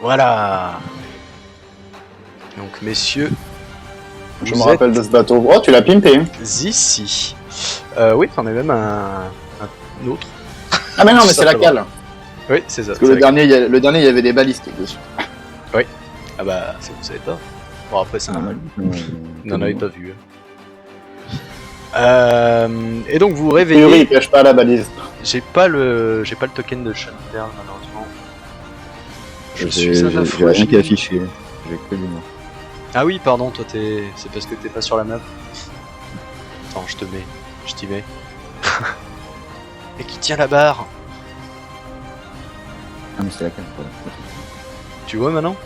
Voilà. Donc messieurs, Je me rappelle de ce bateau. Oh, tu l'as pimpé. Hein. ici. Oui, t'en as même un autre. Ah mais non, mais c'est la cale. Oui, c'est ça. Parce que le dernier, il y avait des balistes dessus. Ah bah, ça vous savez pas. Bon après c'est normal. On n'en avait pas vu. Et donc vous vous Oui, réveillez. il pêche pas à la balise. J'ai pas le token de Sean Pearl malheureusement. Je suis un J'ai affreux rien qui est génie. affiché. J'ai que du nom. Ah oui, pardon, toi c'est parce que t'es pas sur la map. Attends, je t'y mets. Et qui tient la barre? Ah, mais c'est la carte, pardon. Tu vois maintenant?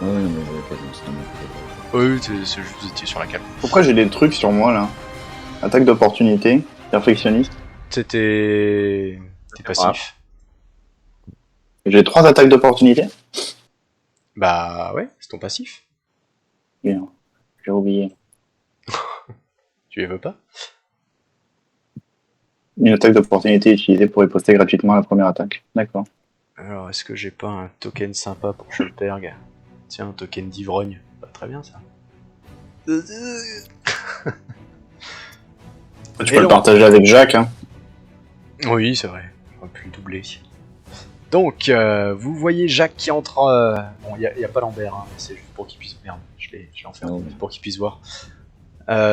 Ah, oui, mais la carte, c'est la même. Oui, c'est juste vous étiez sur la cale. Pourquoi j'ai des trucs sur moi là? Attaque d'opportunité, perfectionniste. T'es passif. J'ai 3 attaques d'opportunité. Bah ouais, c'est ton passif. Bien, j'ai oublié. Tu les veux pas? Une attaque d'opportunité utilisée pour riposter gratuitement à la première attaque. D'accord. Alors, est-ce que j'ai pas un token sympa pour Schulperg? Tiens, un token d'ivrogne. Bah, très bien ça. Tu peux le partager avec Jacques. Hein. Oui, c'est vrai. J'aurais pu le doubler. Donc, vous voyez Jacques qui entre. Bon, il n'y a pas Lambert, hein, c'est juste pour qu'il puisse. Merde, je l'ai enfermé, Non. pour qu'il puisse voir.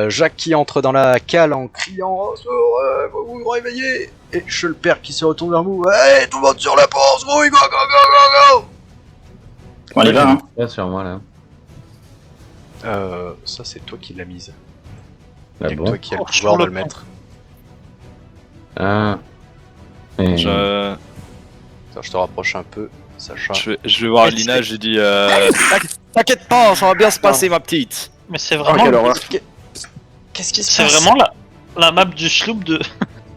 Jacques qui entre dans la cale en criant au secours, vous vous réveillez. Et Schulperg qui se retourne vers vous. Hey, tout le monde sur la pause, go, go, go, go, go, On y va, hein. Pas sur moi là. go. Ça, c'est toi qui l'as mise. Ah C'est bon? toi qui as le Oh, pouvoir sur de le le mettre. Ah. Et... Attends, je te rapproche un peu, Sacha. Je vais voir Lina, j'ai dit t'inquiète pas, ça va bien se passer ma petite. Mais c'est Ah, vraiment, quelle horreur. Qu'est-ce qui se c'est passe? vraiment la map du sloop de.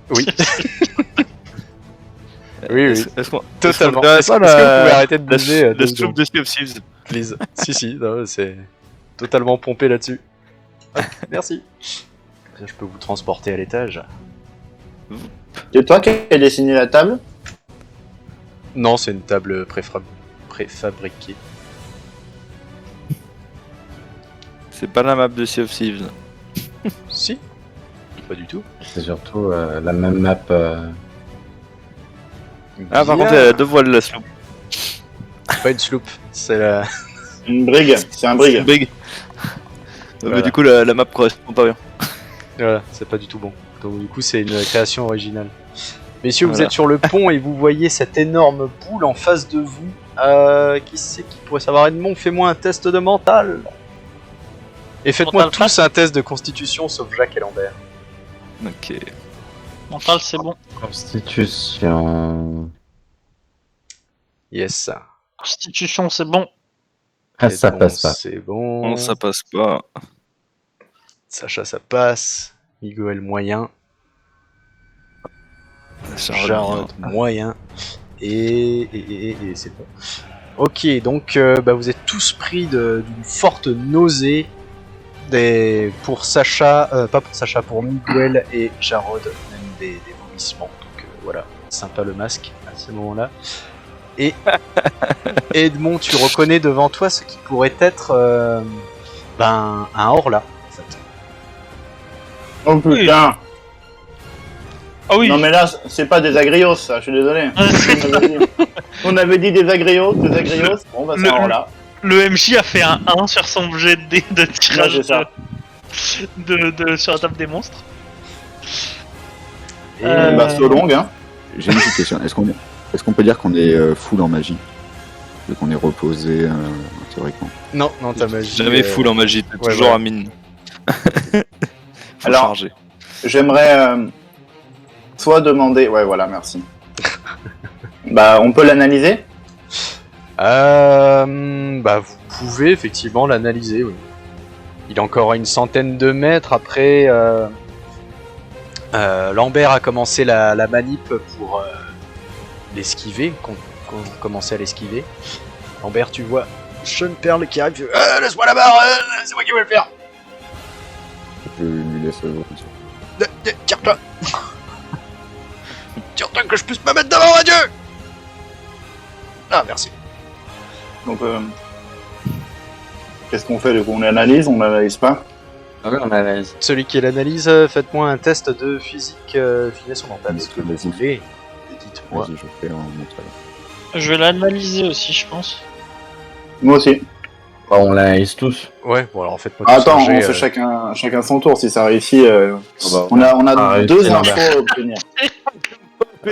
Oui. Oui, oui. Est-ce qu'on Totalement. dirait Est-ce pas que vous pouvez arrêter de bouger le deux sloop secondes, de Sea of Thieves? please? Si, non, c'est totalement pompé là-dessus. Hop, merci. Je peux vous transporter à l'étage. C'est toi qui as dessiné la table? Non, c'est une table préfabriquée. C'est pas la map de Sea of Thieves. Si. Pas du tout. C'est surtout la même map. Ah, par Bien. contre, il y a 2 voiles la sloop. C'est pas une sloop, c'est la... Une brigue, c'est un brigue. Big. Voilà. Mais du coup, la map correspond pas bien. Voilà, c'est pas du tout bon. Donc du coup, c'est une création originale. Messieurs, vous Voilà. êtes sur le pont et vous voyez cette énorme boule en face de vous. Qui c'est qui pourrait savoir Edmond? Fais-moi un test de mental. Et faites-moi Mental tous un test de constitution sauf Jacques et Lambert. Ok. Mental, c'est bon. Constitution. Yes. Constitution, c'est bon. Ah, C'est ça bon, passe pas. C'est bon. Non, ça passe pas. Sacha, ça passe. Miguel, moyen. Jarod, moyen. Et c'est bon. Ok, donc vous êtes tous pris d'une forte nausée. Pour Sacha, pas pour Sacha, pour Miguel et Jarod, même des vomissements. Donc voilà, sympa le masque à ce moment-là. Et Edmond, tu reconnais devant toi ce qui pourrait être un Horla. En fait. Oh putain. Ah oui. Non mais là, c'est pas des agrios, ça, je suis désolé. On avait dit des agrios. Bon bah c'est un là. Le MJ a fait un 1 sur son jet de dés de tirage Ouais, c'est ça. sur la table des monstres. Et Bah so long, hein. J'ai une petite question. Est-ce qu'on peut dire qu'on est full en magie? Vu qu'on est reposé théoriquement. non, ta magie. Jamais full en magie, t'es ouais, toujours ouais. à mine. Faut Alors- charger. J'aimerais soit demander... Ouais, voilà, merci. Bah, on peut l'analyser? Vous pouvez effectivement l'analyser, oui. Il est encore à une centaine de mètres. Après, Lambert a commencé la manip pour l'esquiver, commencer à l'esquiver. Lambert, tu vois Sean Pearl qui arrive. Laisse-moi la barre, c'est moi qui vais le faire. Je lui laisse. Tire-toi. Tire-toi que je puisse me mettre devant, adieu. Ah, merci. Donc, qu'est-ce qu'on fait du coup? On analyse, on n'analyse pas? Ah ouais, on analyse. Celui qui l'analyse, faites-moi un test de physique finesse ou mentale. Ce que vous Vas-y. voulez. Et dites-moi. Vas-y, je fais en montre. Je vais l'analyser aussi, je pense. Moi aussi. Bah, on l'analyse tous. Ouais, bon alors faites-moi tous Attends, un jet, on fait chacun son tour. Si ça réussit, bah, on a réussi, deux Lambert. infos à obtenir.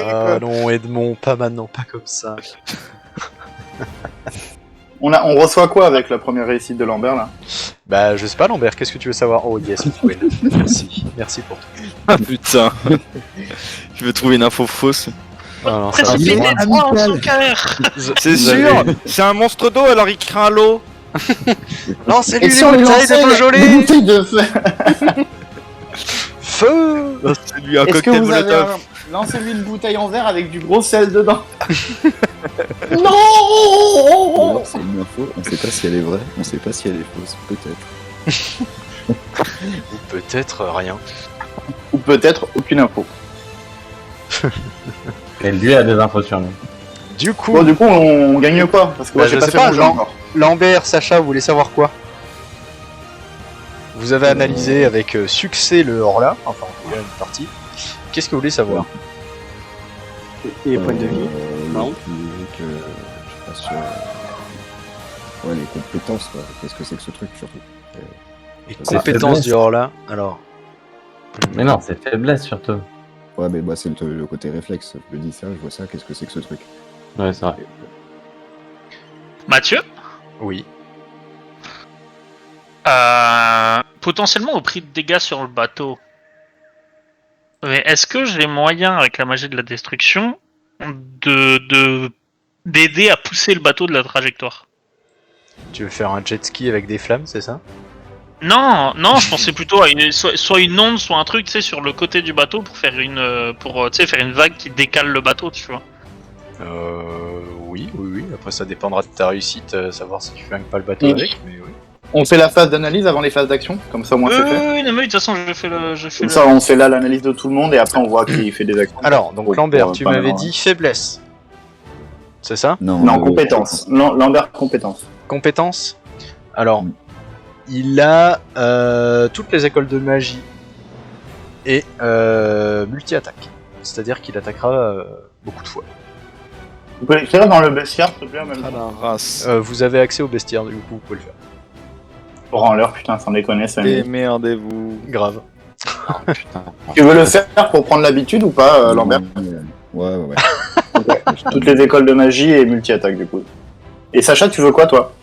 Ah non, Edmond, pas maintenant, pas comme ça. On reçoit quoi avec la première réussite de Lambert là? Bah, je sais pas, Lambert, qu'est-ce que tu veux savoir? Oh, yes, Will. Merci, merci pour tout. Ah putain. Tu veux trouver une info fausse? Ah, non, ça va. Précipité moi, 3 en amical. sous-cœur. C'est Vous sûr. avez- C'est un monstre d'eau, alors il craint l'eau. Non, c'est Et lui, si on les lui bouteilles lançait de des Beaujolais. bouteilles de feu? Feu. C'est lui un Est-ce que cocktail vous avez molotov. lancez-lui une bouteille en verre avec du gros sel dedans? Ou Non. alors, c'est une info, on sait pas si elle est vraie, on sait pas si elle est fausse, peut-être. Ou peut-être rien. Ou peut-être aucune info. Et lui a des infos sur nous. Du coup, Bon, du coup, on gagne quoi? Parce que moi, Bah, j'ai je pas sais fait pas, mon jeu Jean. encore. Lambert, Sacha, vous voulez savoir quoi? Vous avez analysé avec succès le Horla, enfin en tout cas une partie. Qu'est-ce que vous voulez savoir? Et les points de vie. Non. Je sais pas sur... Ouais, les compétences, quoi. Qu'est-ce que c'est que ce truc, surtout? Les C'est compétences faiblesse. du Horla, alors. Mais non, c'est faiblesse surtout. Ouais, mais bah, c'est le côté réflexe. Je me dis ça, je vois ça, qu'est-ce que c'est que ce truc? Ouais, c'est vrai. Mathieu, Oui. potentiellement au prix de dégâts sur le bateau. Mais est-ce que j'ai moyen, avec la magie de la destruction, d'aider à pousser le bateau de la trajectoire? Tu veux faire un jet ski avec des flammes, c'est ça? Non, non, je pensais plutôt à soit une onde, soit un truc, tu sais, sur le côté du bateau pour faire faire une vague qui décale le bateau, tu vois. Oui. Après, ça dépendra de ta réussite, savoir si tu flingues pas le bateau Oui. avec, mais oui. On fait la phase d'analyse avant les phases d'action, comme ça au moins c'est fait. Oui, non, mais de toute façon, je fais Comme ça, on fait là l'analyse de tout le monde et après on voit qui fait des actions. Alors, donc Pour- Lambert, pour- tu pas m'avais mal, dit faiblesse. C'est ça? Non, compétence. Lambert, compétence. Compétence? Alors, Mm. il a toutes les écoles de magie et multi-attaque. C'est-à-dire qu'il attaquera beaucoup de fois. Vous pouvez l'écrire dans le bestiaire, s'il te plaît, en même Ah temps. la race. Vous avez accès au bestiaire, du coup, vous pouvez le faire. Branleur, putain, sans déconner, ça. Démerdez-vous. Grave. Putain. Tu veux le faire pour prendre l'habitude ou pas, Lambert? Ouais. Toutes les écoles de magie et multi-attaque, du coup. Et Sacha, tu veux quoi, toi?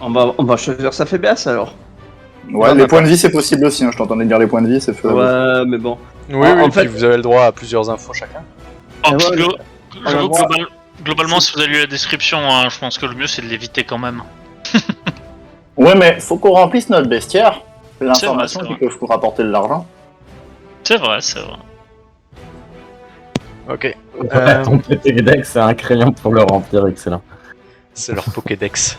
On va choisir sa faiblesse alors. Ouais, les points de vie, c'est possible aussi, hein. Je t'entendais dire les points de vie, c'est fait. Ouais, mais bon. Oui, En oui, fait- puis vous avez le droit à plusieurs infos chacun. Oh, Et puis voilà. j'avoue, On va voir. globalement, si vous avez lu la description, hein, je pense que le mieux c'est de l'éviter quand même. Ouais, mais faut qu'on remplisse notre bestiaire. C'est l'information c'est qui vrai. peut vous rapporter de l'argent. C'est vrai, c'est vrai. Ok. Ton petit deck, c'est un crayon pour le remplir, excellent. C'est leur Pokédex.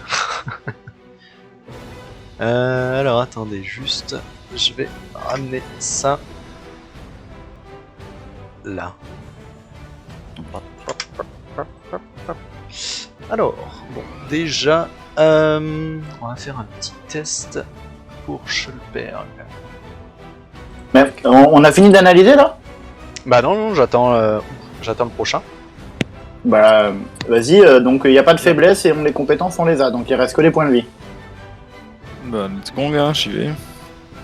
Alors attendez, juste, je vais ramener ça là. Alors, bon, déjà, on va faire un petit test pour Schulberg. Mais on a fini d'analyser là? Bah non, j'attends le prochain. Bah, vas-y, donc il n'y a pas de faiblesse et les compétences, on les a, donc il reste que les points de vie. Bah, let's go, gars, j'y vais.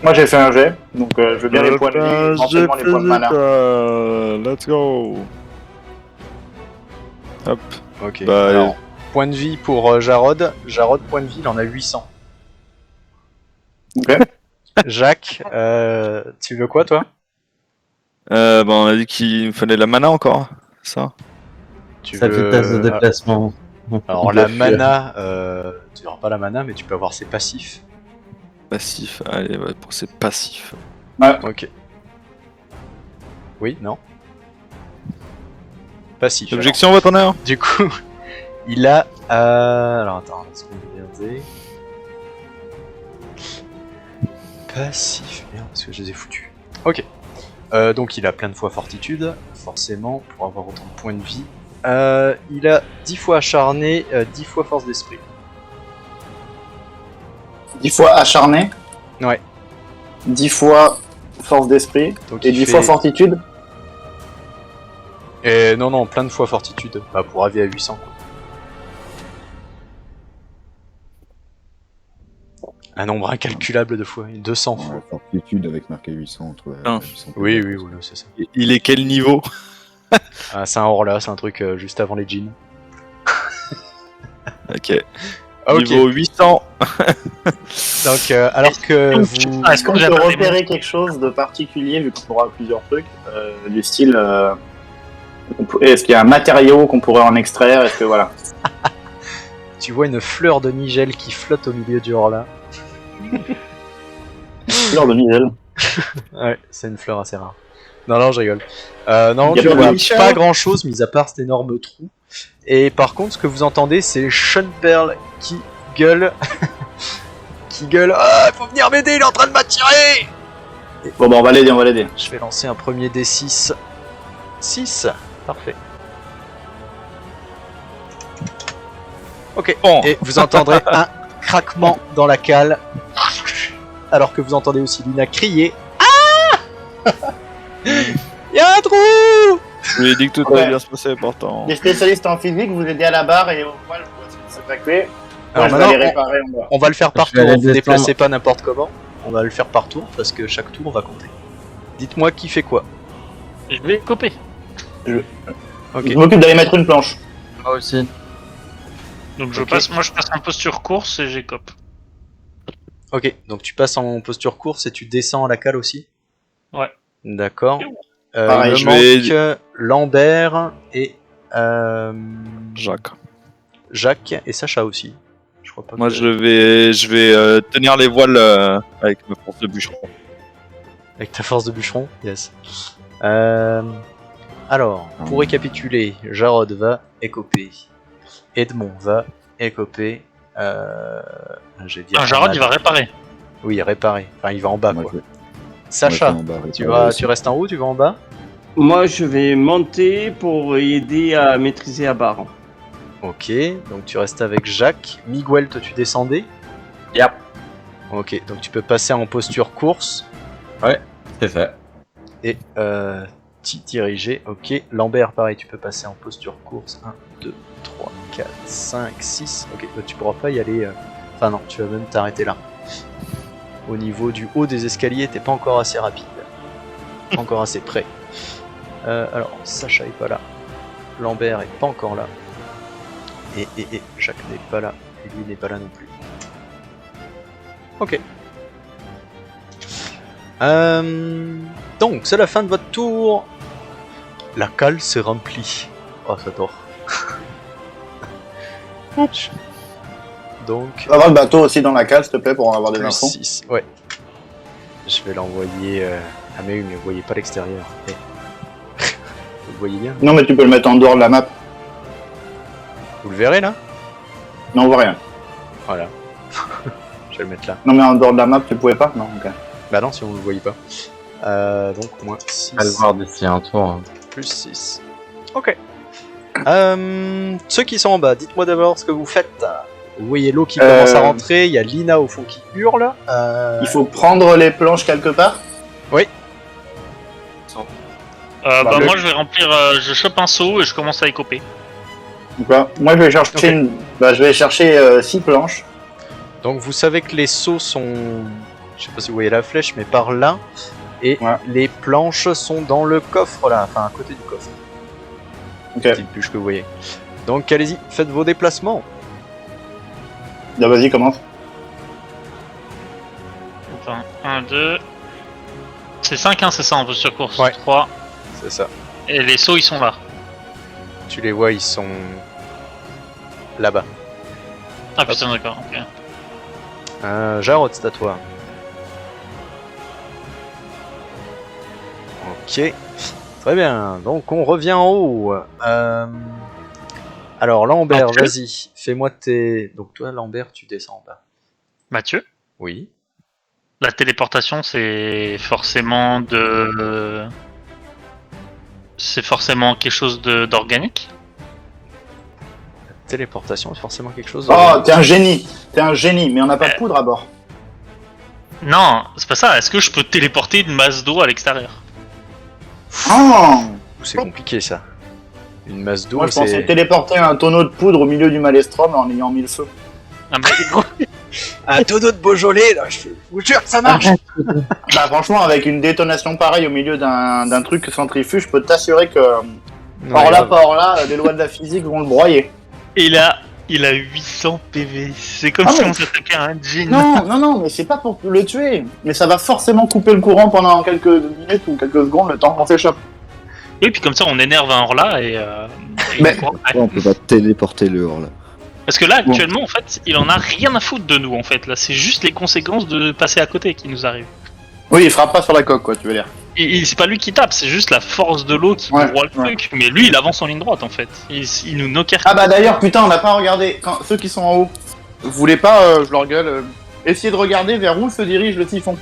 Moi j'ai fait un jet, donc je veux bien les points de vie, éventuellement les points de mana. Let's go. Hop. Ok. Bah, Alors, point de vie pour Jarod. Jarod, point de vie, il en a 800. Ok. Jacques, tu veux quoi toi? Bah, on a dit qu'il fallait la mana encore, ça. Tu Sa vitesse de déplacement. Alors la mana, tu n'auras pas la mana, mais tu peux avoir ses passifs. Passif, allez, ouais, pour ses passifs. Ok. Oui, non. Passif. Objection, votre honneur. Alors, du coup, il a... alors attends, laisse-moi regarder. Passif, merde, parce que je les ai foutus. Ok. Donc il a plein de fois fortitude, forcément, pour avoir autant de points de vie. Il a 10 fois acharné, 10 fois force d'esprit. 10 fois acharné. Ouais. 10 fois force d'esprit. Donc Et il 10 fait- fois fortitude. Et non, plein de fois fortitude. Bah, pour avis à 800. Quoi. Un nombre incalculable de fois, 200 fois. Ouais, fortitude avec marqué 800 entre. Ah. 800. Oui, voilà, c'est ça. Il est quel niveau? Ah, c'est un Horla, c'est un truc juste avant les jeans. Ok. Ok, Niveau 800. donc alors que vous... Est-ce qu'on peut repérer quelque chose de particulier, vu qu'on aura plusieurs trucs, du style... est-ce qu'il y a un matériau qu'on pourrait en extraire? Est-ce que voilà. Tu vois une fleur de nigel qui flotte au milieu du Horla. Fleur de Nigel. Ouais, c'est une fleur assez rare. Non, je rigole. Non, Il y tu a vois le Michel. pas grand chose, mis à part cet énorme trou. Et par contre, ce que vous entendez, c'est Sean Pearl qui gueule. qui gueule. Ah, faut venir m'aider, il est en train de m'attirer! Bon, bah on va l'aider. Je vais lancer un premier D6. 6, parfait. Ok, Bon. et vous entendrez un craquement dans la cale. Alors que vous entendez aussi Lina crier. Ah! Y'a un trou! Je lui ai dit que tout Ouais. allait bien se passer pourtant. Les spécialistes en physique, vous aidez à la barre et au poil, vous s'attaquer. Alors Je vais maintenant, aller réparer en bas. on va le faire par Je vais tour, aller vous déplacez descendre. pas n'importe comment. On va le faire par tour parce que chaque tour va compter. Dites-moi qui fait quoi. Je vais coper. Ok. Je m'occupe d'aller mettre une planche. Moi aussi. Donc Ok. moi je passe en posture course et j'écope. Ok, donc tu passes en posture course et tu descends à la cale aussi. Ouais. D'accord. Pareil, Il je me vais- manque Lambert et Jacques. Jacques et Sacha aussi. Je crois pas Moi que... je vais tenir les voiles avec ma force de bûcheron. Avec ta force de bûcheron, yes. Alors, pour récapituler, Jarod va écoper. Edmond va écoper. J'ai dit Un Jarod il va réparer. Oui, réparer. Enfin, il va en bas Moi, quoi. je vais- Sacha, moi, je vais en bas, tu réparer vas, aussi. tu restes en haut, tu vas en bas. Moi, je vais monter pour aider à maîtriser la barre. Ok, donc tu restes avec Jacques. Miguel, toi tu descendais. Yep. Ok, donc tu peux passer en posture course C'est fait. et t'y diriger. Ok, Lambert, pareil, tu peux passer en posture course. 1, 2, 3, 4, 5, 6. Ok, bah, tu pourras pas y aller. Enfin, non, tu vas même t'arrêter là. Au niveau du haut des escaliers, t'es pas encore assez rapide. Pas encore assez près. Alors, Sacha est pas là. Lambert est pas encore là. Et Jacques n'est pas là. Et lui n'est pas là non plus. Ok. Donc, c'est la fin de votre tour. La cale s'est remplie. Oh, j'adore. Donc, On va avoir le bateau aussi dans la cale, s'il te plaît, pour en avoir des plus infos. 6. Ouais. Je vais l'envoyer. Ah, mais oui, mais vous voyez pas l'extérieur. Eh. Vous le voyez bien? Non, mais tu peux le mettre en dehors de la map. Vous le verrez là? Non, on voit rien. Voilà. Je vais le mettre là. Non, mais en dehors de la map, tu pouvais pas? Non, ok. Bah non, si on le voyait pas. Donc, moins 6. On va le voir d'ici un tour. Hein. Plus 6. Ok. Ceux qui sont en bas, dites-moi d'abord ce que vous faites. Vous voyez l'eau qui commence à rentrer, il y a Lina au fond qui hurle. Il faut prendre les planches quelque part? Bah le- moi je vais remplir, je chope un seau et je commence à écoper. Donc là, moi, je vais chercher Ok. je vais chercher 6 planches. Donc vous savez que les seaux sont... Je sais pas si vous voyez la flèche, mais par là. Et Ouais. les planches sont dans le coffre là, enfin à côté du coffre. Ok. Petite bûche que vous voyez. Donc allez-y, faites vos déplacements. Là, vas-y, commence. Enfin, 1, 2... C'est 5 hein, c'est ça en posture course. Ouais. 3. C'est ça. Et les seaux ils sont là. Tu les vois, ils sont là-bas. Ah putain d'accord, ok. Jarod, c'est à toi. Ok. Très bien. Donc on revient en haut. Alors Lambert, Mathieu. vas-y. Fais-moi tes... Donc toi Lambert, tu descends en bas. Mathieu, Oui. la téléportation c'est forcément de... C'est forcément quelque chose d'organique. téléportation, c'est forcément quelque chose. Oh, t'es un génie, mais on n'a pas de poudre à bord. Non, c'est pas ça. Est-ce que je peux téléporter une masse d'eau à l'extérieur? Oh, C'est compliqué ça. Une masse d'eau, moi je pensais c'est. téléporter un tonneau de poudre au milieu du maelstrom en ayant mis le feu. Ah, mais gros, Un tonneau de Beaujolais, là, je vous jure que ça marche! Bah franchement, avec une détonation pareille au milieu d'un truc centrifuge, je peux t'assurer que par là, les lois de la physique vont le broyer. il a 800 PV. C'est comme Ah si ouais. on s'attaquait à un djinn. Non, mais c'est pas pour le tuer. Mais ça va forcément couper le courant pendant quelques minutes ou quelques secondes, le temps qu'on s'échappe. Oui, puis comme ça, on énerve un Horla et Mais- il court après. Ouais, on peut pas téléporter le hors là. Parce que là, actuellement, en fait, il en a rien à foutre de nous, en fait. Là, c'est juste les conséquences de passer à côté qui nous arrivent. Oui, il frappe pas sur la coque, quoi, tu veux dire. C'est pas lui qui tape, c'est juste la force de l'eau qui Ouais, broie le truc. Mais lui, il avance en ligne droite, en fait. Il nous knocker. Ah bah d'ailleurs, putain, on n'a pas regardé. Ceux qui sont en haut, vous voulez pas, je leur gueule, essayez de regarder vers où se dirige le typhon.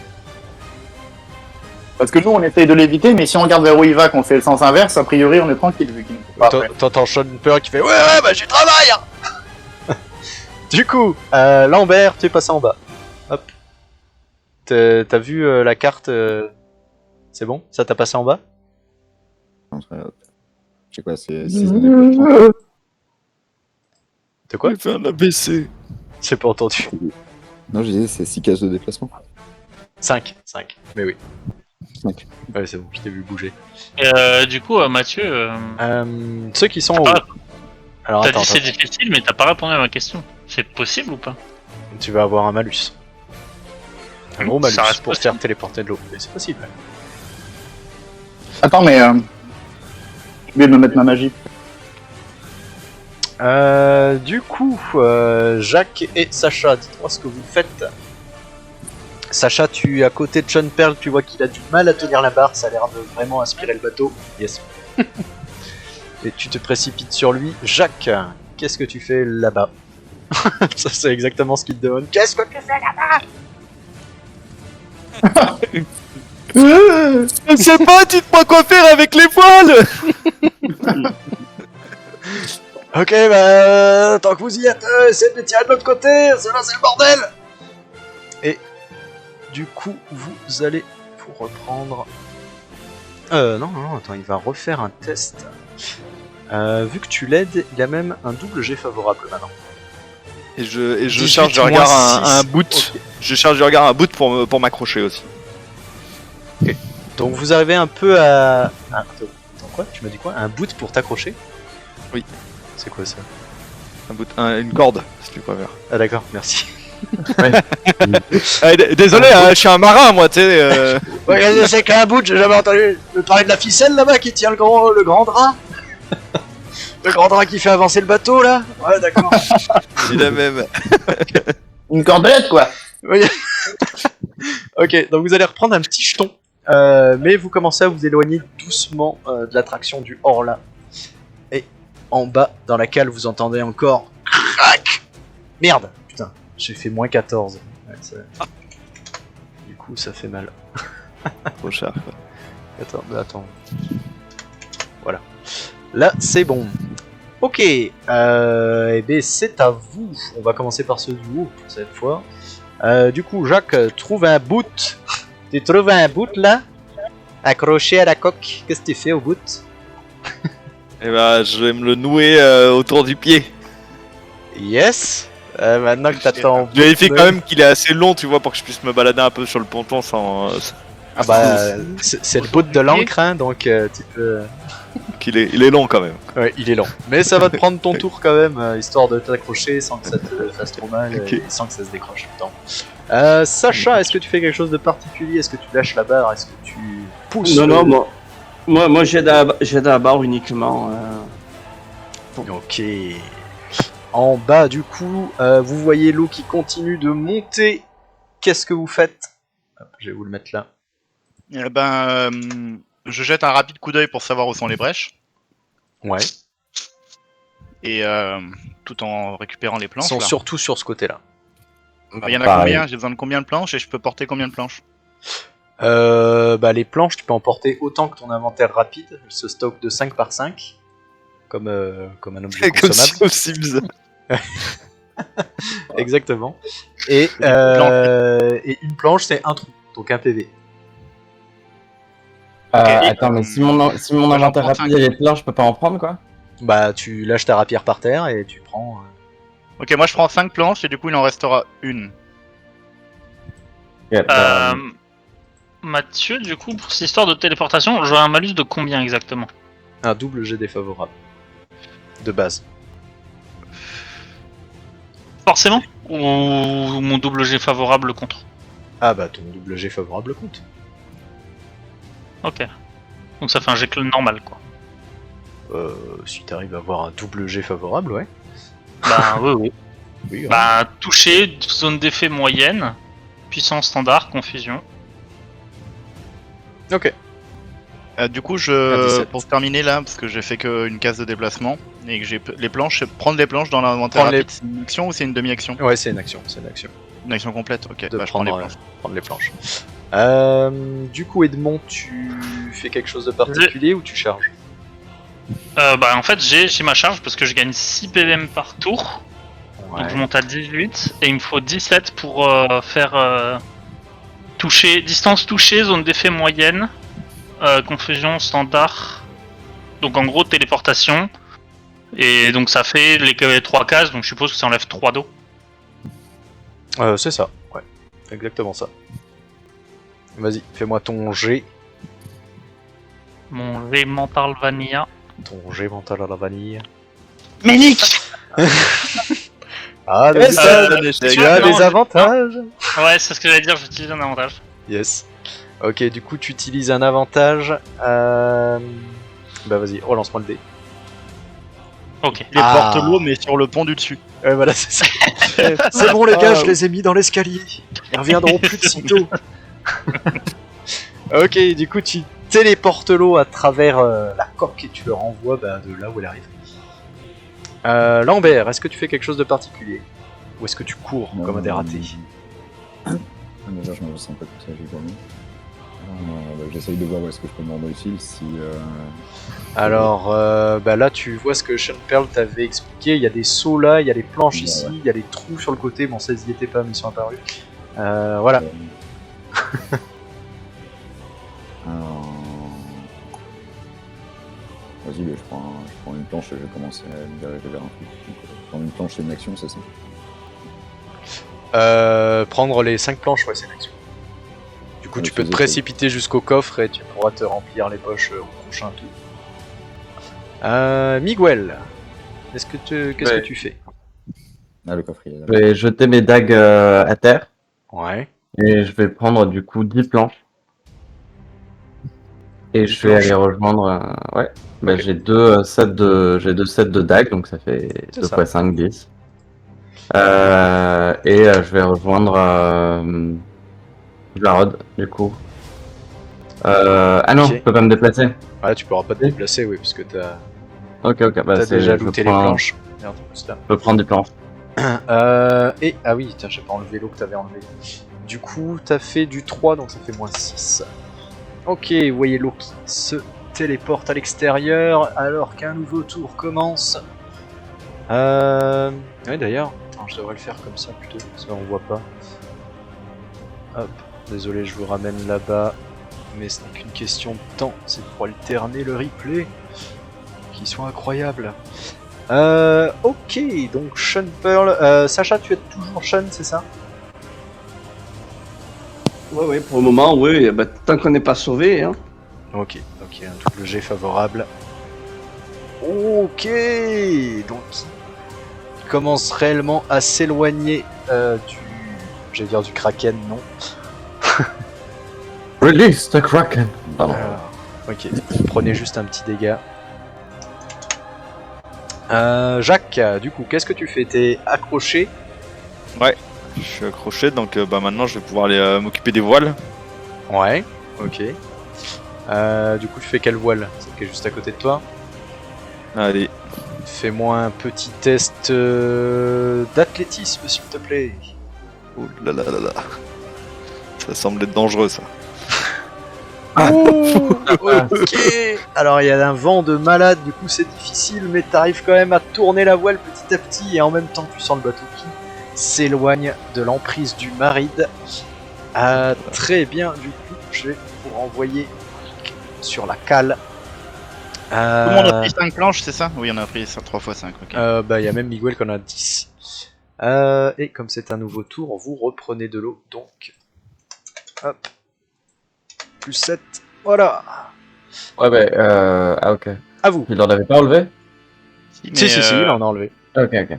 Parce que nous, on essaye de l'éviter, mais si on regarde vers où il va, qu'on fait le sens inverse, a priori, on est tranquille vu qu'il ne faut pas. après. T'entends Sean Peur qui fait ouais, bah j'y travaille! Hein. Du coup, Lambert, tu es passé en bas. Hop. T'as vu la carte C'est bon? Ça t'a passé en bas? Je sais quoi, c'est 6 années prochaines. De quoi? fait un ABC. J'ai pas entendu. Non, je disais, c'est 6 cases de déplacement. 5. Mais oui. 5. Ouais, c'est bon, je t'ai vu bouger. Du coup, Mathieu, Ceux qui sont en t'as haut. pas- Alors t'as attends, dit c'est difficile, mais t'as pas répondu à ma question. C'est possible ou pas? tu vas avoir un malus. Un gros malus Ça reste pour possible. faire téléporter de l'eau. Mais c'est possible. Attends, mais j'ai oublié de me mettre ma magie. Du coup, Jacques et Sacha, dites-moi ce que vous faites. Sacha, tu es à côté de Sean Pearl, tu vois qu'il a du mal à tenir la barre, ça a l'air de vraiment aspirer le bateau. Yes. Et tu te précipites sur lui. Jacques, qu'est-ce que tu fais là-bas? Ça, c'est exactement ce qu'il te demande. Qu'est-ce que tu fais là-bas? Je sais pas, dites-moi quoi faire avec les voiles. Ok, bah, tant que vous y êtes, essayez de les tirer de l'autre côté, c'est le bordel! Et du coup, vous allez vous reprendre. Non, attends, il va refaire un test. Vu que tu l'aides, il a même un double G favorable maintenant. Et je 18 charge du regard moins un 6. boot. Ok. Je charge du regard un boot pour m'accrocher aussi. Donc vous arrivez un peu à. Attends, quoi? Tu m'as dit quoi? Un boot pour t'accrocher? Oui. C'est quoi ça? Un boot, une corde, si tu préfères. Ah d'accord, merci. Désolé, je suis un marin, moi, tu sais. Ouais, c'est qu'un bout, j'ai jamais entendu parler de la ficelle là-bas qui tient le grand drap. Le grand drap qui fait avancer le bateau là. Ouais, d'accord. C'est la même. Une cordelette, quoi. Oui. Ok, donc vous allez reprendre un petit jeton, mais vous commencez à vous éloigner doucement de l'attraction du Horla. Et en bas, dans la cale, vous entendez encore crac. Merde, putain, j'ai fait moins 14. Ouais, du coup, ça fait mal. Trop cher. Attends. Voilà. Là, c'est bon. Ok. Eh bien, c'est à vous. On va commencer par ceux du haut cette fois. Du coup, Jacques, trouve un boot. Tu trouves un boot là? Accroché à la coque. Qu'est-ce que tu fais au boot? Et bah, je vais me le nouer autour du pied. Yes. Maintenant que t'as ton. Je vérifie quand même qu'il est assez long, tu vois, pour que je puisse me balader un peu sur le ponton sans. Ah bah, c'est le boot de l'encre, hein, donc tu peux. qu'il est, il est long quand même. Ouais, il est lent. Mais ça va te prendre ton tour quand même, histoire de t'accrocher sans que ça te fasse trop mal Ok. et sans que ça se décroche tout le temps. Sacha, est-ce que tu fais quelque chose de particulier? Est-ce que tu lâches la barre? Est-ce que tu pousses? Non, moi j'aide à la barre uniquement. Ok. En bas, du coup, vous voyez l'eau qui continue de monter. Qu'est-ce que vous faites? Hop, je vais vous le mettre là. Eh ben, je jette un rapide coup d'œil pour savoir où sont les brèches, Ouais. et tout en récupérant les Ils planches. sont là. surtout sur ce côté-là. Il y en a Pareil. combien? J'ai besoin de combien de planches et je peux porter combien de planches? Bah, les planches, tu peux en porter autant que ton inventaire rapide. Ce stock de 5 par 5. Comme un objet Comme consommable. si aux Sims. Exactement. Et une planche, c'est un trou, donc un PV. Attends, mais si mon inventaire prends rapide est plein, je peux pas en prendre quoi? Bah, tu lâches ta rapière par terre et tu prends. Ok, moi je prends 5 planches et du coup il en restera une. Ok, bah, Mathieu, du coup, pour cette histoire de téléportation, j'aurais un malus de combien exactement? Un double jet défavorable. De base. Forcément? Ou mon double G favorable contre? Ah bah, ton double jet favorable compte. Ok. Donc ça fait un jet normal, quoi. Si t'arrives à avoir un double jet favorable, ouais. Bah oui. Oui, ouais. Bah touché, zone d'effet moyenne, puissance standard, confusion. Ok. Du coup, À 17. pour terminer là, parce que j'ai fait qu'une case de déplacement et que j'ai les planches, prendre les planches dans l'inventaire Prendre les- rapide, c'est une action ou c'est une demi-action? Ouais, c'est une action, c'est une action. Une action complète, ok. De Bah, je prends les prendre, planches. prendre les planches. Du coup, Edmond, tu fais quelque chose de particulier ou tu charges? Bah en fait j'ai ma charge parce que je gagne 6 PVM par tour. Ouais. Donc je monte à 18 et il me faut 17 pour faire toucher, distance touchée, zone d'effet moyenne, confusion standard. Donc en gros téléportation. Et donc ça fait les 3 cases, donc je suppose que ça enlève 3 d'eau. C'est ça, ouais. Exactement ça. Vas-y, fais-moi ton G. Mon G mental vanilla. Ton G mental à la vanille. Ménic. Ah, Eh, vas-y, ça, ça, un échec. tu as Non, des avantages. Ouais, c'est ce que j'allais dire, j'utilise un avantage. Yes. Ok, du coup, tu utilises un avantage. Bah vas-y, relance-moi le dé. Ok. Les Ah. porte l'eau, mais sur le pont du dessus. Ouais, voilà, c'est ça. C'est bon, les gars, je les ai mis dans l'escalier. Ils reviendront plus de sitôt. Ok, du coup, tu téléportes l'eau à travers la coque et tu le renvoies de là où elle arrive. Lambert, est-ce que tu fais quelque chose de particulier? Ou est-ce que tu cours comme un dératé? Déjà, je me sens pas tout ça, j'ai dormi. J'essaye de voir où est-ce que je peux me rendre utile si. Alors, là, tu vois ce que Sean Pearl t'avait expliqué. Il y a des sauts là, il y a des planches Ouais, ici, ouais. il y a des trous sur le côté. Bon, ça, ils y étaient pas, mais ils sont apparus. Voilà. Alors... Vas-y, je prends une planche et je vais commencer à me diriger vers un truc. Donc, prendre une planche, c'est une action, c'est ça? Prendre les 5 planches, ouais, c'est une action. Du coup, Ouais, tu peux te faisais ça. précipiter jusqu'au coffre et tu pourras te remplir les poches au prochain tour. Miguel, qu'est-ce que tu fais? Ah, le coffre, il est là. je vais jeter mes dagues à terre Ouais. et je vais prendre du coup 10 planches. Et 10 je vais planches. aller rejoindre. Ouais, bah, Ok. j'ai deux sets de dagues, donc ça fait C'est 2 ça. fois 5, 10. Je vais rejoindre Jarod, du coup. Ah non, Ok. je peux pas me déplacer. Ouais, tu pourras pas te déplacer, oui, parce que t'as Ok, bah déjà je looté les prends- planches. Merde, c'est là. Je peux prendre des planches. Ah oui, tiens, j'ai pas enlevé l'eau que t'avais enlevé. Du coup, t'as fait du 3, donc ça fait moins 6. Ok, vous voyez l'eau qui se téléporte à l'extérieur alors qu'un nouveau tour commence. Ouais, d'ailleurs, attends, je devrais le faire comme ça plutôt, parce qu'on voit pas. Hop, désolé, je vous ramène là-bas, mais ce n'est qu'une question de temps, c'est pour alterner le replay, qui soit incroyable. Ok, donc Sean Pearl. Sacha, tu es toujours Sean, c'est ça? Ouais, pour le moment, oui, bah, tant qu'on n'est pas sauvé, hein. Ok, un double G favorable. Ok, donc il commence réellement à s'éloigner j'allais dire du Kraken, non. Release the Kraken. Pardon. Ok, prenez juste un petit dégât. Jacques, du coup, qu'est-ce que tu fais? T'es accroché? Je suis accroché, donc maintenant je vais pouvoir aller m'occuper des voiles. Ouais, ok. Du coup, tu fais quelle voile? Celle qui est juste à côté de toi? Allez, Fais-moi un petit test d'athlétisme, s'il te plaît. oh là là là là. Ça semble être dangereux ça. Ouh Ok. Alors il y a un vent de malade, du coup c'est difficile, mais t'arrives quand même à tourner la voile petit à petit et en même temps tu sens le bateau qui s'éloigne de l'emprise du Maride. Très bien, du coup je vais vous renvoyer sur la cale. Tout le monde a pris 5 planches, c'est ça? Oui, on a pris 3 x 5. Ok. Bah il y a même Miguel qu'on a 10. Et comme c'est un nouveau tour, vous reprenez de l'eau, donc hop, plus 7, voilà. Ouais, ah, ok. À vous. Il en avait pas enlevé? Mais, Si, il en a enlevé. Ok, ok.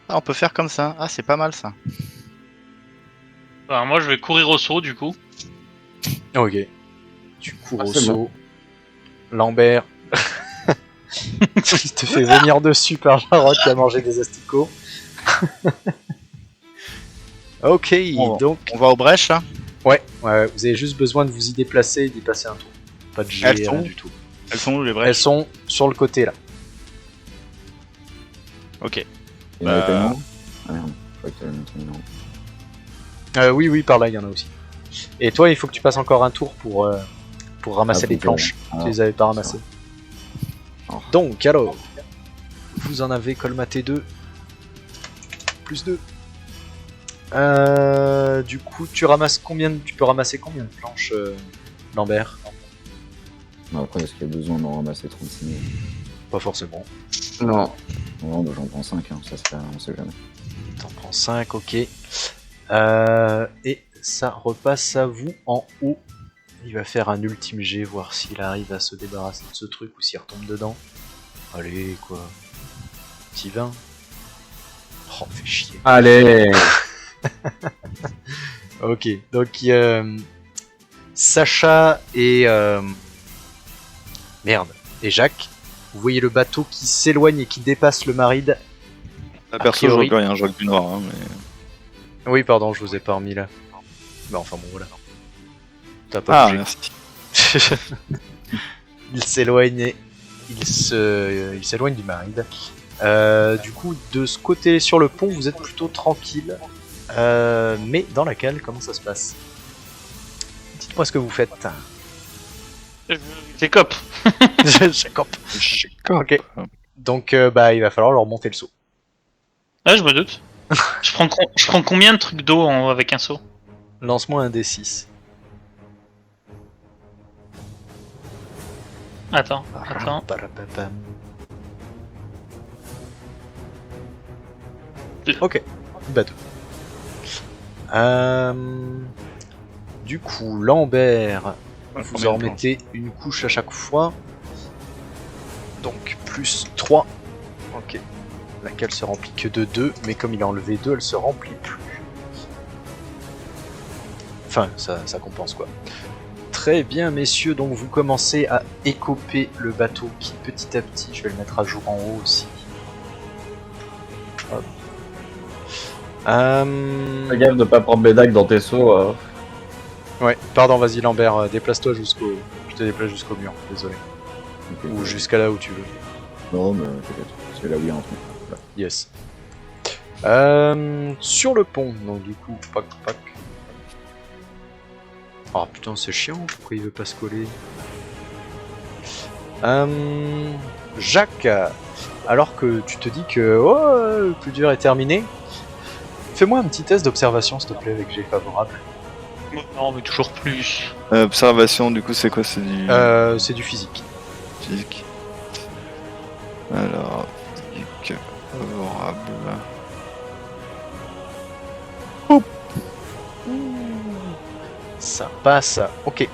on peut faire comme ça. Ah, c'est pas mal ça. Alors moi je vais courir au saut du coup. Ok. Tu cours Ah, au c'est saut. Lambert. Il te fait venir dessus par Jarod qui a mangé des asticots. Ok, Bon. donc. On va aux brèches là. Ouais, vous avez juste besoin de vous y déplacer et d'y passer un tour. Pas de jet, Elles sont rien où du tout. Elles sont où les Elles brèches? sont sur le côté là. Ok. Il y en avait pas une en haut? Ah merde, je crois que tu avais montré une en haut. Oui, par là il y en a aussi. Et toi, il faut que tu passes encore un tour pour ramasser Ah, les faut que- planches. ah, Tu les avais pas ramassées. Oh. Donc, alors, vous en avez colmaté 2. Plus 2. Du coup, tu peux ramasser combien de planches, Lambert? Non, après, est-ce qu'il y a besoin d'en ramasser 36 000? Pas forcément. Non. Non, bah, j'en prends 5, hein, ça se fait, on sait jamais. T'en prends 5, ok. Et ça repasse à vous en haut. Il va faire un ultime jet, voir s'il arrive à se débarrasser de ce truc ou s'il retombe dedans. Allez, quoi. Petit 20. Oh, fait chier. Allez. Ok, donc Sacha et merde, et Jacques, vous voyez le bateau qui s'éloigne et qui dépasse le Maride. La A perso, je priori. vois plus rien, je vois que du noir. Hein, mais... Oui, pardon, je vous ai pas remis là. Bah enfin bon, voilà. T'as pas Ah, bougé. merci. Il s'éloigne, il s'éloigne du Maride. Du coup, de ce côté sur le pont, vous êtes plutôt tranquille. Mais dans la cale, comment ça se passe? Dites-moi ce que vous faites. C'est cop. Jacob. Ok. Donc, bah, il va falloir leur monter le saut. Ouais, je me doute. je prends combien de trucs d'eau avec un seau? Lance-moi un D6. Attends. Parapapam. Ok, bateau. Du coup, Lambert, vous en remettez une couche à chaque fois. Donc, plus 3. Ok. Laquelle se remplit que de 2, mais comme il a enlevé 2, elle se remplit plus. Enfin, ça compense quoi. Très bien, messieurs, donc vous commencez à écoper le bateau qui petit à petit, je vais le mettre à jour en haut aussi. Hop. Fais gaffe de pas prendre Bédac dans tes sauts. Ouais, pardon, vas-y Lambert, déplace-toi jusqu'au. Je te déplace jusqu'au mur, désolé. Ok. Ou jusqu'à là où tu veux. Non, mais peut-être. C'est là où il y a un truc. Là. Yes. Sur le pont, donc du coup, pac. Oh putain, c'est chiant, pourquoi il veut pas se coller? Jacques, alors que tu te dis que le plus dur est terminé, fais-moi un petit test d'observation s'il te plaît avec G favorable. Non, mais toujours plus. Observation, du coup, c'est quoi? C'est du C'est du physique. physique. Alors, physique favorable. Ça passe, ok.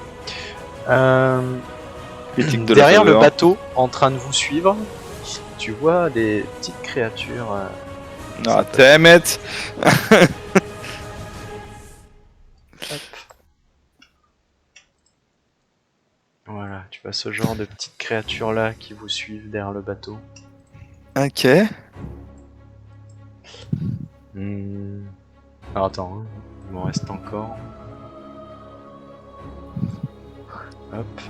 Critique de la Derrière le faveur. bateau, en train de vous suivre, tu vois des petites créatures. Ah, damn it! Voilà, tu vois ce genre de petites créatures là qui vous suivent derrière le bateau. Ok. Alors attends, hein, il m'en reste encore. Hop.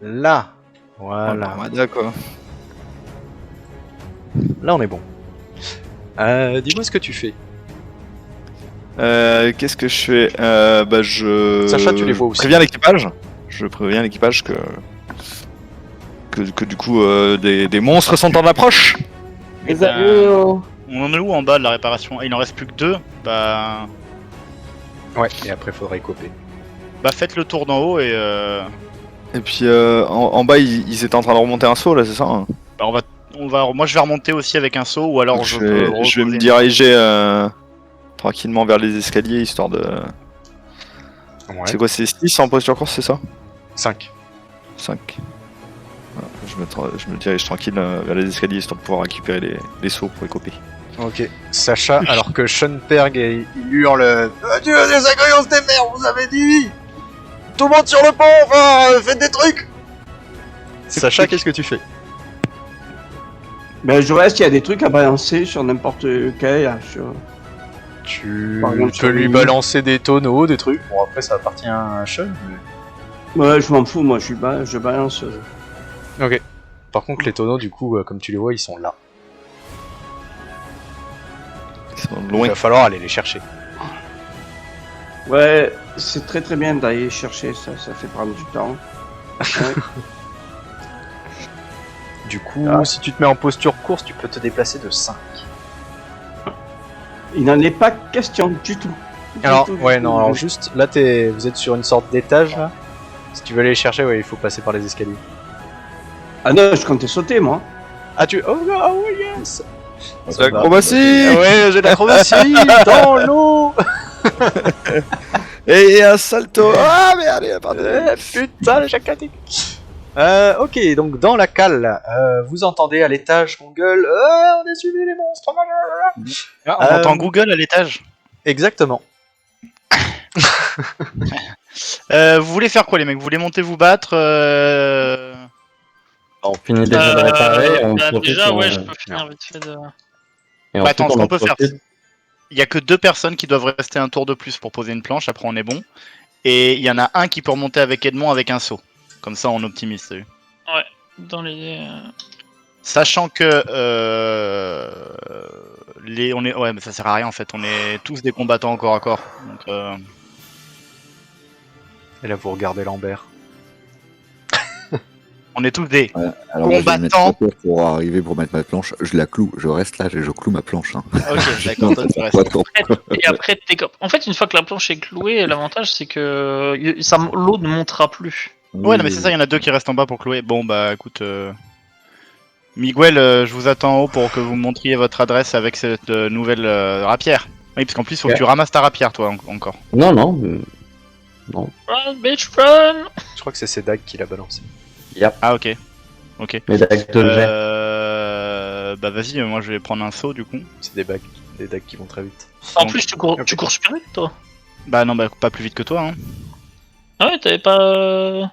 Là, voilà. Armada, quoi. Là on est bon. Dis-moi ce que tu fais. Qu'est-ce que je fais Bah je. Sacha, tu les vois aussi. Préviens l'équipage. Je préviens l'équipage que du coup des monstres sont en approche. Les ben, avions. On en est où en bas de la réparation? Il en reste plus que 2. Bah Ouais, et après faudrait écoper. faites le tour d'en haut et Et puis en bas ils étaient en train de remonter un saut là, c'est ça hein bah, moi je vais remonter aussi avec un saut ou alors je vais me reposer. diriger tranquillement vers les escaliers histoire de. Ouais. C'est quoi, c'est 6 en posture course, c'est ça 5. 5. Voilà, je me dirige tranquille vers les escaliers histoire de pouvoir récupérer les sauts pour écoper. Ok. Sacha, alors que Schoenberg il hurle Adieu les agréants des mers, vous avez dit tout le monde sur le pont, enfin, faites des trucs. Sacha, qu'est-ce que tu fais? Ben, je reste, il y a des trucs à balancer sur n'importe quel. Tu Par exemple, peux sur lui les- balancer des tonneaux, des trucs. Bon, après, ça appartient à Sean. Ouais, je m'en fous, moi, je balance. Ok. Par contre, les tonneaux, du coup, comme tu les vois, ils sont là. Ils sont Il loin. va falloir aller les chercher. Ouais, c'est très très bien d'aller chercher ça, ça fait prendre du temps. Ouais. Du coup, Ah. si tu te mets en posture course, tu peux te déplacer de 5. Il n'en est pas question du tout. Du Alors, tout, du ouais, tout. non, alors juste, là, vous êtes sur une sorte d'étage, là. Si tu veux aller les chercher, ouais, il faut passer par les escaliers. Ah non, je comptais sauter, moi. Ah, oh, non, oh yes. C'est l'acrobatie. Ah ouais, j'ai l'acrobatie dans l'eau. Et un salto. Ah merde, pardon. Putain, le jacatique. Ok, donc dans la cale, vous entendez à l'étage qu'on gueule on a suivi les monstres. Ah, on entend Google à l'étage. Exactement. Vous voulez faire quoi les mecs? Vous voulez monter vous battre On finit déjà de réparer. Et on Bah, profite, déjà, on- ouais, je peux finir vite fait de. et Bah, ensuite, attends, ce on qu'on en peut faire, profite. Il y a que 2 personnes qui doivent rester un tour de plus pour poser une planche, après on est bon. Et il y en a un qui peut remonter avec Edmond avec un saut. Comme ça on optimise, t'as vu. Dans les. Sachant que ouais mais ça sert à rien en fait, on est tous des combattants au corps à corps. Donc, Et là, vous regardez Lambert. on est tous des. Alors moi, je vais mettre Combattant. 3 tours pour arriver pour mettre ma planche. Je la cloue, je reste là, je cloue ma planche. Hein. Ok, d'accord, toi tu restes. 3 tours. Et après, en fait, une fois que la planche est clouée, l'avantage c'est que l'eau ne montera plus. Ouais non mais c'est ça, il y en a 2 qui restent en bas pour clouer. Bon bah écoute, Miguel, je vous attends en haut pour que vous me montriez votre adresse avec cette nouvelle rapière. Oui parce qu'en plus faut que Ouais. tu ramasses ta rapière toi encore. Non, non. Run, bitch, run! Je crois que c'est Sedag qui l'a balancé. Ah ok. Mais d'acte le jet. Bah vas-y, moi je vais prendre un saut du coup. C'est des dagues qui vont très vite. En Donc- plus, tu cours super vite, toi. Bah non, bah pas plus vite que toi. Hein. Ah ouais, t'avais pas.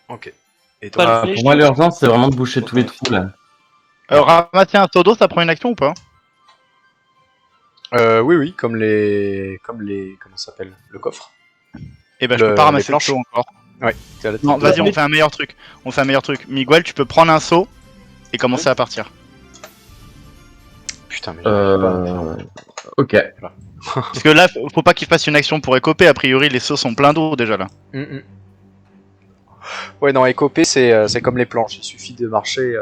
Ok. Et Pas toi, le Pour moi, l'urgence, c'est vraiment de boucher tous les trous là. Ramasser un seau d'eau, ça prend une action ou pas? oui, comme les, comment ça s'appelle, le coffre. Eh ben je Le- peux pas ramasser les le planches. seau encore. C'est à la Non, tête. vas-y, on fait un meilleur truc. Miguel, tu peux prendre un seau et commencer à partir. Putain, mais j'arrive pas. Ok. Parce que là, faut pas qu'il fasse une action pour écoper. A priori, les seaux sont pleins d'eau déjà là. Ouais, non, écoper, c'est comme les planches. Il suffit de marcher,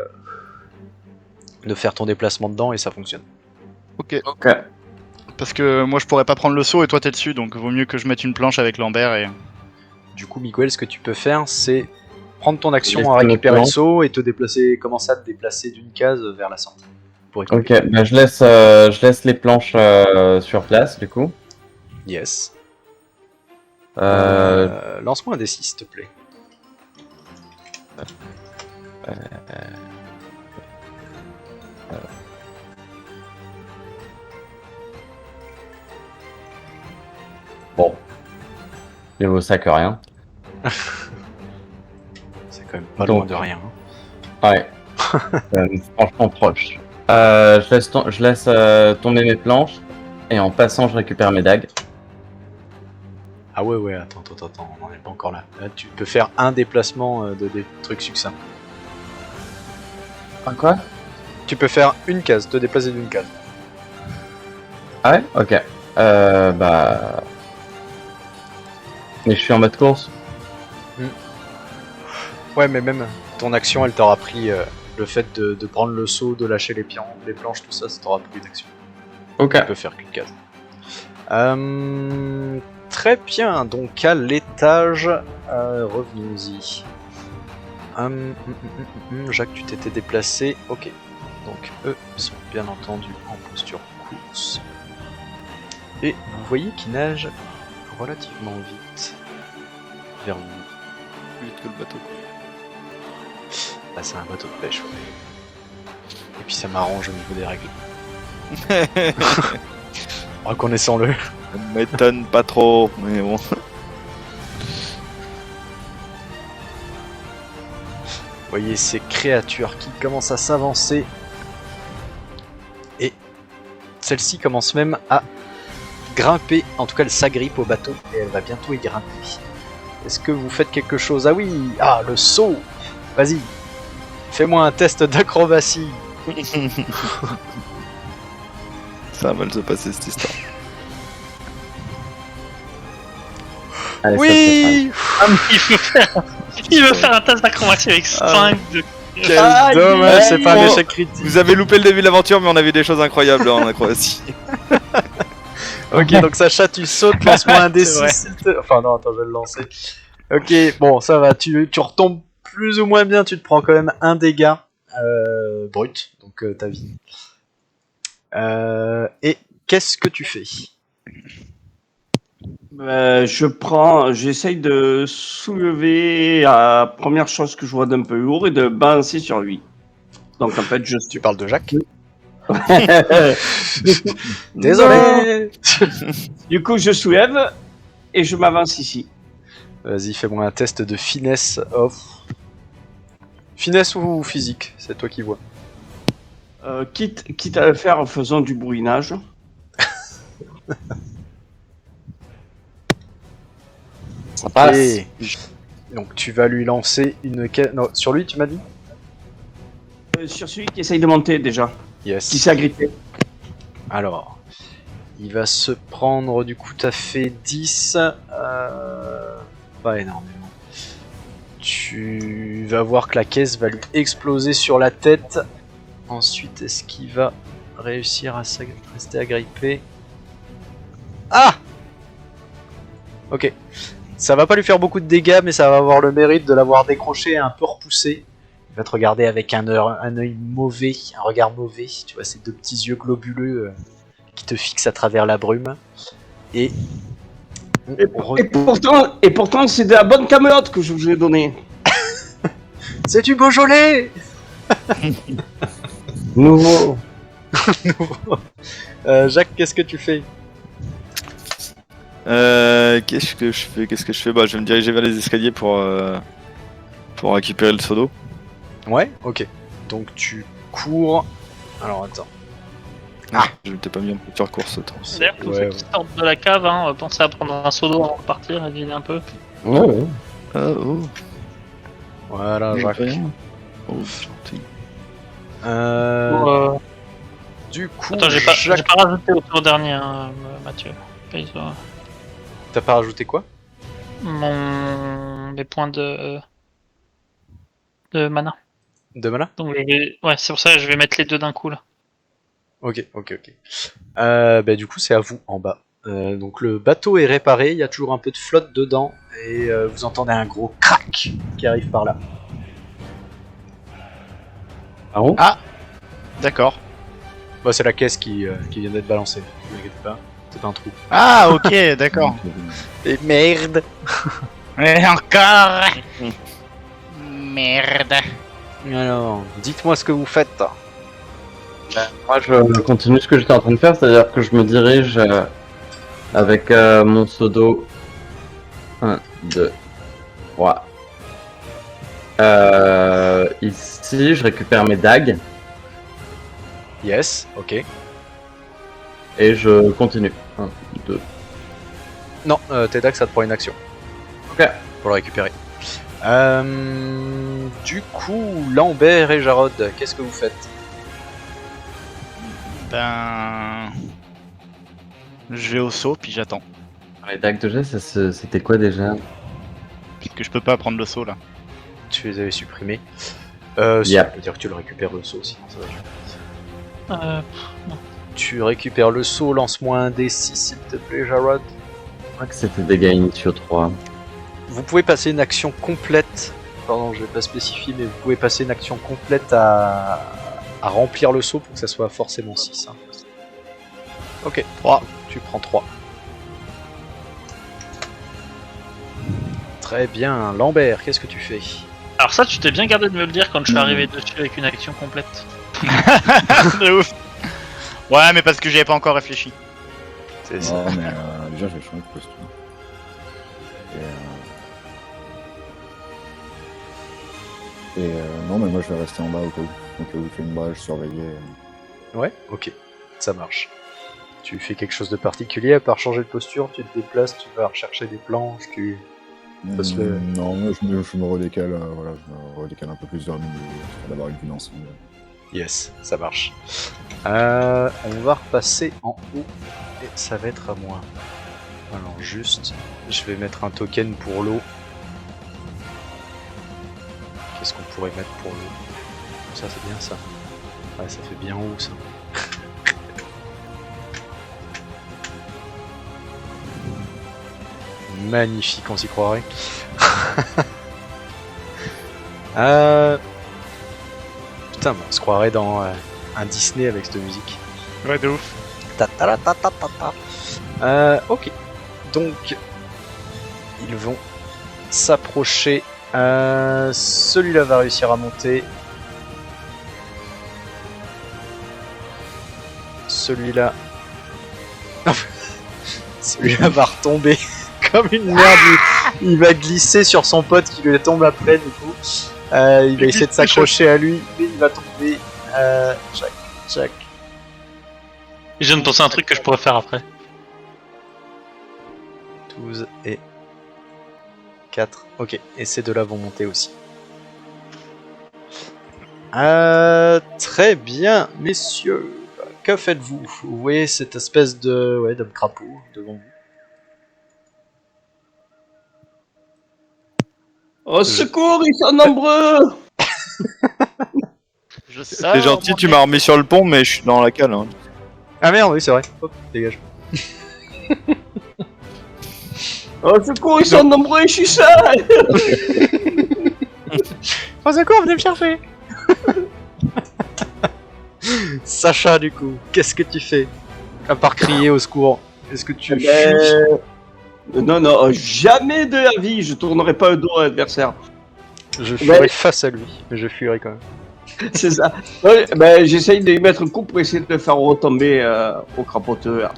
de faire ton déplacement dedans et ça fonctionne. Ok. Ok. Parce que moi, je pourrais pas prendre le seau et toi t'es dessus, donc vaut mieux que je mette une planche avec Lambert et. Du coup, Miguel, ce que tu peux faire, c'est prendre ton action Laisse à mes récupérer le planches. seau et te déplacer, commencer à te déplacer d'une case vers la sortie. Pour écoper. Ok, bah, je laisse les planches sur place du coup. Yes. Euh, Lance-moi un D6, s'il te plaît. Bon. Il vaut ça que rien. C'est quand même pas Donc. loin de rien. hein. Ouais. Franchement proche. Je laisse tomber mes planches et en passant, je récupère mes dagues. Ah ouais, attends, on n'en est pas encore là. Là, tu peux faire un déplacement de des trucs succincts. Quoi? Tu peux faire une case, te déplacer d'une case. Ah ouais? Ok. Bah. Mais je suis en mode course. Ouais, mais même ton action, elle t'aura pris le fait de prendre le saut, de lâcher les planches, tout ça, ça t'aura pris une action. Ok. Tu peux faire qu'une case. Très bien, donc à l'étage, revenons-y. Jacques, tu t'étais déplacé. Ok. Donc eux sont bien entendu en posture course. Et vous voyez qu'ils nagent relativement vite vers vous. Plus vite que le bateau. Bah, c'est un bateau de pêche, ouais. Et puis ça m'arrange au niveau des règles. Reconnaissons-le. Ça m'étonne pas trop, mais bon. Vous voyez ces créatures qui commencent à s'avancer. Et celle-ci commence même à grimper. En tout cas, elle s'agrippe au bateau et elle va bientôt y grimper. Est-ce que vous faites quelque chose? Ah oui! Ah, le saut! Vas-y! Fais-moi un test d'acrobatie! Ça va mal se passer cette histoire. Allez, Oui! Il veut faire un test d'acrobatie avec 5 de... Quel Ah, dommage, c'est pas un bon. échec critique. Vous avez loupé le début de l'aventure, mais on avait des choses incroyables en acrobatie. Ok, donc Sacha, tu sautes, lance-moi un C'est vrai. D6. Enfin, non, attends, je vais le lancer. Ok, bon, ça va, tu retombes plus ou moins bien, tu te prends quand même un dégât brut, donc ta vie. Et qu'est-ce que tu fais? J'essaye de soulever la première chose que je vois d'un peu lourd et de balancer sur lui. Donc en fait, je Tu parles de Jacques? suis. Désolé! Du coup, je soulève et je m'avance ici. Vas-y, fais-moi un test de finesse off. Finesse ou physique, c'est toi qui vois. Quitte à le faire en faisant du bourrinage. Ça passe. Et donc tu vas lui lancer une caisse. Non, sur lui, tu m'as dit? Sur celui qui essaye de monter déjà, qui Yes. s'est agrippé. Alors, il va se prendre, du coup, t'as fait 10. Pas énormément. Tu vas voir que la caisse va lui exploser sur la tête. Ensuite, est-ce qu'il va réussir à rester agrippé? Ah! Ok. Ça va pas lui faire beaucoup de dégâts, mais ça va avoir le mérite de l'avoir décroché et un peu repoussé. Il va te regarder avec un œil mauvais, un regard mauvais. Tu vois, ces deux petits yeux globuleux qui te fixent à travers la brume. Et... Et pourtant, c'est de la bonne camelote que je vous ai donnée. C'est du Beaujolais! Nouveau. Jacques, qu'est-ce que tu fais? Qu'est-ce que je fais? Bah, je vais me diriger vers les escaliers pour récupérer le seau d'eau. Ouais, ok. Donc tu cours. Alors attends. Je m'étais pas mis en posture course autant. D'ailleurs, tous Ouais, ceux ouais. qui sortent de la cave, hein, pensez à prendre un seau d'eau avant de partir et vider un peu. Ouais, ouais. Ah, oh. Voilà, Jacques. Oh, gentil. Pour, Du coup, Attends, j'ai pas Jacques... rajouté au tour dernier, hein, Mathieu. T'as pas rajouté quoi? Les points de mana. De mana? Donc ouais, c'est pour ça que je vais mettre les deux d'un coup là. Ok. Bah, du coup, c'est à vous en bas. Donc le bateau est réparé, il y a toujours un peu de flotte dedans, et vous entendez un gros crack qui arrive par là. Ah bon? D'accord. Bah, c'est la caisse qui vient d'être balancée, ne vous inquiétez pas, c'est pas un trou. Ah, ok, d'accord. Et merde! Et encore Merde. Alors, dites-moi ce que vous faites. Moi, je continue ce que j'étais en train de faire, c'est-à-dire que je me dirige avec mon seau d'eau. 1, 2, 3. Ici, je récupère mes dagues Yes, ok. et je continue. 1, 2. Non, tes dagues, ça te prend une action Ok. pour le récupérer. Du coup, Lambert et Jarod, qu'est-ce que vous faites? Ben. Je vais au saut, puis j'attends. Les dagues de jet, c'était quoi déjà? Parce que je peux pas prendre le saut là. Tu les avais supprimés. Yep. Ça veut dire que tu le récupères le saut, sinon ça va jouer. Tu récupères le saut, lance-moi un D6 s'il te plaît, Jarod. Je crois que c'était dégâts initiaux 3. Vous pouvez passer une action complète. Pardon, je vais pas spécifier, mais vous pouvez passer une action complète à remplir le saut pour que ça soit forcément 6. Hein. Ok, 3. Tu prends 3. Très bien. Lambert, qu'est-ce que tu fais? Alors ça, tu t'es bien gardé de me le dire quand je suis arrivé dessus avec une action complète. De ouf. Ouais, mais parce que j'y avais pas encore réfléchi. C'est ça. Non, mais déjà, je vais changer de costume. Non, mais moi, je vais rester en bas au cas où. Donc, il fait une brèche, surveiller. Ouais, ok. Ça marche. Tu fais quelque chose de particulier à part changer de posture? Tu te déplaces, tu vas rechercher des planches, Parce que- Non, moi, je me redécale, voilà, je me redécale un peu plus vers le milieu, histoire d'avoir une vue d'ensemble. Yes, ça marche. On va repasser en haut et ça va être à moi. Alors juste, je vais mettre un token pour l'eau. Qu'est-ce qu'on pourrait mettre pour l'eau? Ça c'est bien ça. Ouais, ça fait bien haut ça. Magnifique, on s'y croirait. Putain, on se croirait dans un Disney avec cette musique. Ouais, de ouf. Ok. Donc, ils vont s'approcher. Celui-là va réussir à monter. Celui-là. Celui-là va retomber comme une merde. Il va glisser sur son pote qui lui tombe après, du coup. Il va essayer de s'accrocher à lui, mais il va tomber. Jack. Et je viens de penser à un truc que je pourrais faire après. 12 et 4. Ok, et ces deux-là vont monter aussi. Très bien, messieurs. Que faites-vous? Vous voyez cette espèce de d'homme crapaud devant vous. Au secours, ils sont nombreux! Je sais. C'est gentil, tu m'as remis sur le pont, mais je suis dans la cale. Hein. Ah merde, oui, c'est vrai. Hop, dégage. Au secours, ils sont nombreux et je suis seul! Au secours, venez me chercher. Sacha, du coup, qu'est-ce que tu fais? À part crier au secours, est-ce que tu fuis? Non, jamais de la vie, je tournerai pas le dos à l'adversaire. Je fuirai face à lui, mais je fuirai quand même. C'est ça. Ouais, ben, j'essaye de lui mettre un coup pour essayer de le faire retomber au crapoteur.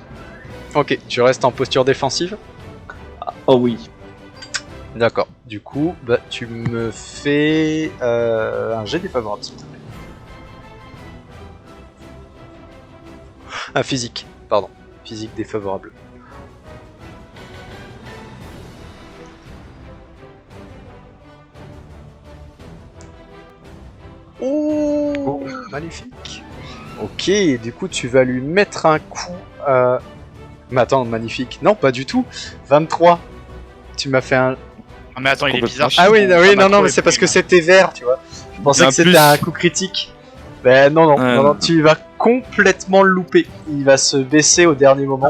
Ok, tu restes en posture défensive? Oh oui. D'accord. Du coup, bah, tu me fais un jet défavorable, s'il te plaît. Un physique, pardon. Physique défavorable. Oh, magnifique. Ok, du coup, tu vas lui mettre un coup. Mais attends, magnifique. Non, pas du tout. 23. Tu m'as fait un. Ah, mais attends, il est bizarre. Ah oui, non, mais c'est parce que c'était vert, tu vois. Je pensais que c'était un coup critique. Ben non, tu vas complètement le louper. Il va se baisser au dernier moment.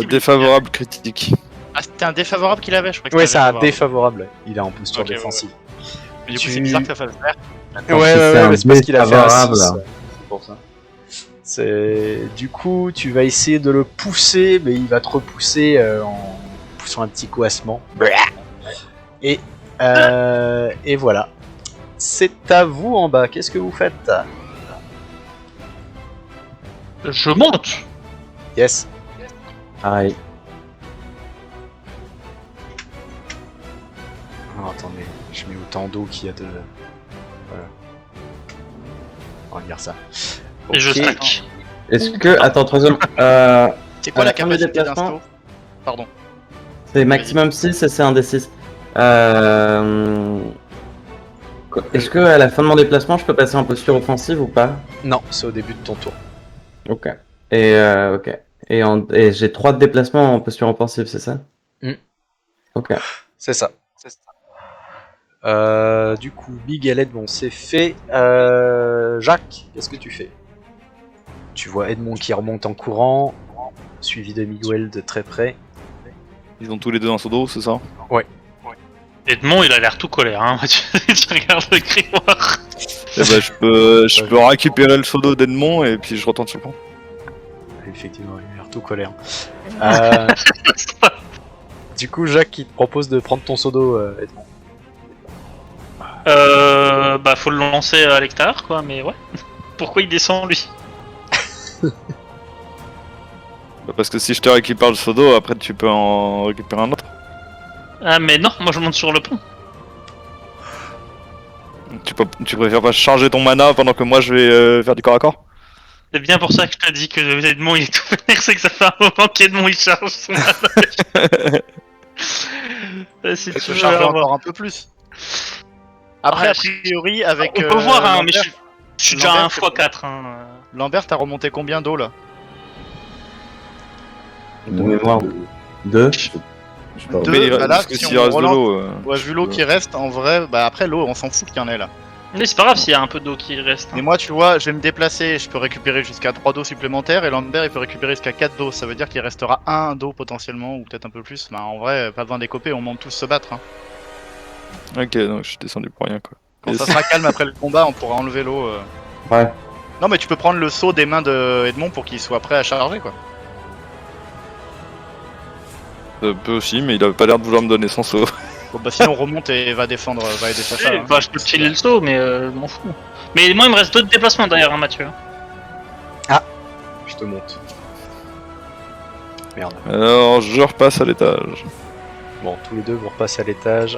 Défavorable critique. Ah, c'était un défavorable qu'il avait, je crois que Ouais, c'était c'est un favorable. défavorable. Il est en posture Ok, défensive. Mais du coup, Tu- c'est bizarre que ça fasse vert. Ouais, mais c'est parce qu'il a fait un défavorable. 6. C'est pour ça. Du coup, tu vas essayer de le pousser, mais il va te repousser en poussant un petit couassement. Et voilà. C'est à vous en bas. Qu'est-ce que vous faites? Je monte. Yes. Pareil. Oh, attendez, je mets autant d'eau qu'il y a de. Voilà. On va dire ça. Et je Ok. stack. Est-ce que. Attends, 3 secondes. C'est quoi à la la fin du capacité déplacement d'insto? Pardon. C'est maximum 6 et c'est un D6. Est-ce que à la fin de mon déplacement, je peux passer en posture offensive ou pas? Non, c'est au début de ton tour. Ok. Et Et j'ai 3 de déplacement en posture offensive, c'est ça? Ok. C'est ça. Du coup, Big et Edmond, c'est fait. Jacques, qu'est-ce que tu fais? Tu vois Edmond qui remonte en courant, suivi de Miguel de très près. Ils ont tous les deux un seau d'eau, c'est ça? Edmond, il a l'air tout colère, hein. Tu regardes le grimoire. Eh ben, je peux récupérer le seau d'eau d'Edmond et puis je retourne sur le pont. Effectivement, il a l'air tout colère. Du coup, Jacques, il te propose de prendre ton seau d'eau, Edmond. Bah, faut le lancer à l'extérieur, quoi, mais ouais. Pourquoi il descend, lui? Bah, parce que si je te récupère le seau d'eau, après tu peux en récupérer un autre. Ah, mais non, moi je monte sur le pont. Tu préfères pas charger ton mana pendant que moi je vais faire du corps à corps? C'est bien pour ça que je t'ai dit que Edmond il est tout vénère, c'est que ça fait un moment qu'Edmond il charge son mana. Si Je tu peux veux charger avoir- encore un peu plus. Après, Ouais, a priori, avec. On peut voir, hein, mais Lambert, je suis déjà à Lambert, 1x4. Hein. Lambert, t'as remonté combien d'eau là? De mémoire. 2. Je sais pas. Deux. Mais bah là, parce que si s'il on reste de relance- l'eau. Ouais, vu l'eau qui reste, en vrai, bah après l'eau, on s'en fout qu'il y en ait là. Mais c'est pas grave s'il y a un peu d'eau qui reste. Et Hein. moi, tu vois, je vais me déplacer, je peux récupérer jusqu'à 3 d'eau supplémentaires, et Lambert, il peut récupérer jusqu'à 4 d'eau. Ça veut dire qu'il restera 1 d'eau potentiellement, ou peut-être un peu plus. Bah en vrai, pas besoin d'écoper, on monte tous se battre. Hein. Ok, donc je suis descendu pour rien quoi. Quand Yes. ça sera calme après le combat, on pourra enlever l'eau. Ouais. Non, mais tu peux prendre le seau des mains de Edmond pour qu'il soit prêt à charger, quoi. Peut aussi, mais il avait pas l'air de vouloir me donner son seau. Bon, bah sinon, remonte et va défendre, va aider Sacha. Oui, hein. bah, je peux filer le saut, mais je m'en fous. Mais moi, il me reste d'autres déplacements d'ailleurs, hein, Mathieu. Je te monte. Merde. Alors je repasse à l'étage. Bon, tous les deux, vous repassez à l'étage.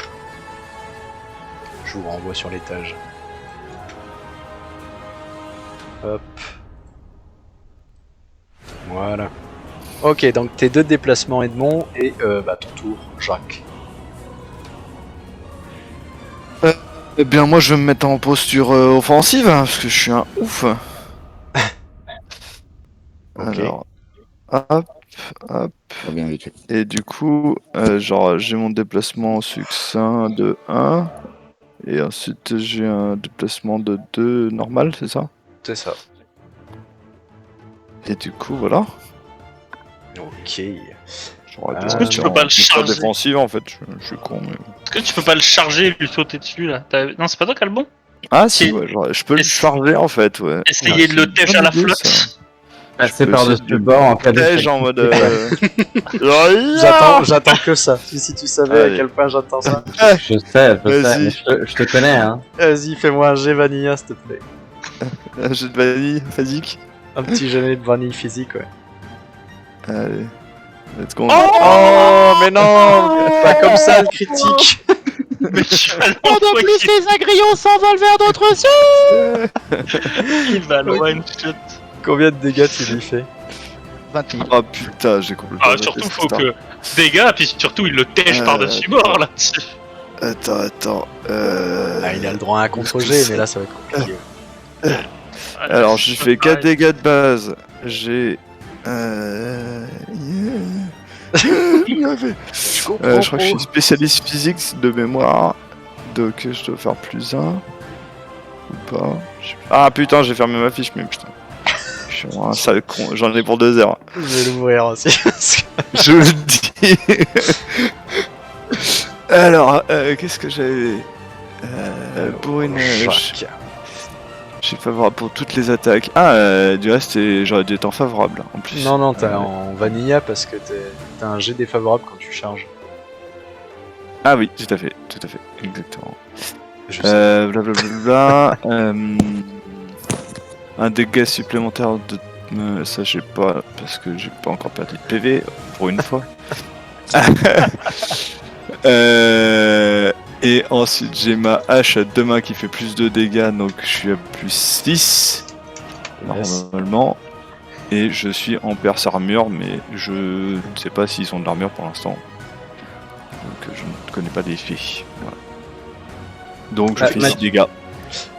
Je vous renvoie sur l'étage. Hop. Voilà. Ok, donc tes 2 déplacements, Edmond, et ton tour, Jacques. Eh bien moi je vais me mettre en posture offensive, hein, parce que je suis un ouf. Ok. Alors, hop, Pas bien vécu. et du coup, genre j'ai mon déplacement succinct de 1, et ensuite j'ai un déplacement de 2 normal, c'est ça? C'est ça. Et du coup voilà. Ok. Est-ce que tu peux pas le charger défensive en fait, je suis con mais... Est-ce que tu peux pas le charger et lui sauter dessus là? Non, c'est pas toi qui as le bon? Ah si, Et- ouais, genre, je peux le et- charger en fait, ouais. Essayer Ah, de le c'est une tèche à la bonne idée, flotte. ça. Passer peux par-dessus essayer le de bord en cas d'échec. Tège en mode... J'attends que ça. Si tu savais Allez. à quel point j'attends ça. Je sais. Vas-y. Mais je te connais, hein. Vas-y, fais-moi un jet vanilla, s'il te plaît. Un jeu de vanille physique. Un petit jet de vanille physique, ouais. Allez, let's go. Oh, mais non, pas comme ça, le critique. Mais tu vas l'envoyer. les agrions s'envolent vers d'autres cieux. Il va le one shot. Combien de dégâts tu lui fais? 21. Oh putain, j'ai complètement... Ah, raté surtout, cette faut histoire. que dégâts, puis surtout, il le tèche par-dessus bord là. Attends... Ah, il a le droit à un contre-jet, mais là, ça va être compliqué. Alors, j'ai fait 4 dégâts de base. J'ai... je crois que je suis spécialiste physique de mémoire. Donc je dois faire plus 1. Ou pas. Ah putain, j'ai fermé ma fiche, mais putain. Je suis un sale con, j'en ai pour 2 heures. Je vais l'ouvrir aussi. Je le dis. Alors, qu'est-ce que j'avais pour une... Jacques. Je suis favorable pour toutes les attaques. Ah, du reste, j'aurais dû être en favorable en plus. Non, t'es en vanilla parce que t'as un jet défavorable quand tu charges. Ah oui, tout à fait, exactement. Je sais. Blablabla. Un dégât supplémentaire de. Ça, j'ai pas. Parce que j'ai pas encore perdu de PV, pour une fois. Et ensuite, j'ai ma hache à 2 mains qui fait plus de dégâts, donc je suis à plus 6. Yes. Normalement. Et je suis en perce armure, mais je ne sais pas s'ils ont de l'armure pour l'instant. Donc je ne connais pas d'effet. Voilà. Donc je fais 6 dégâts.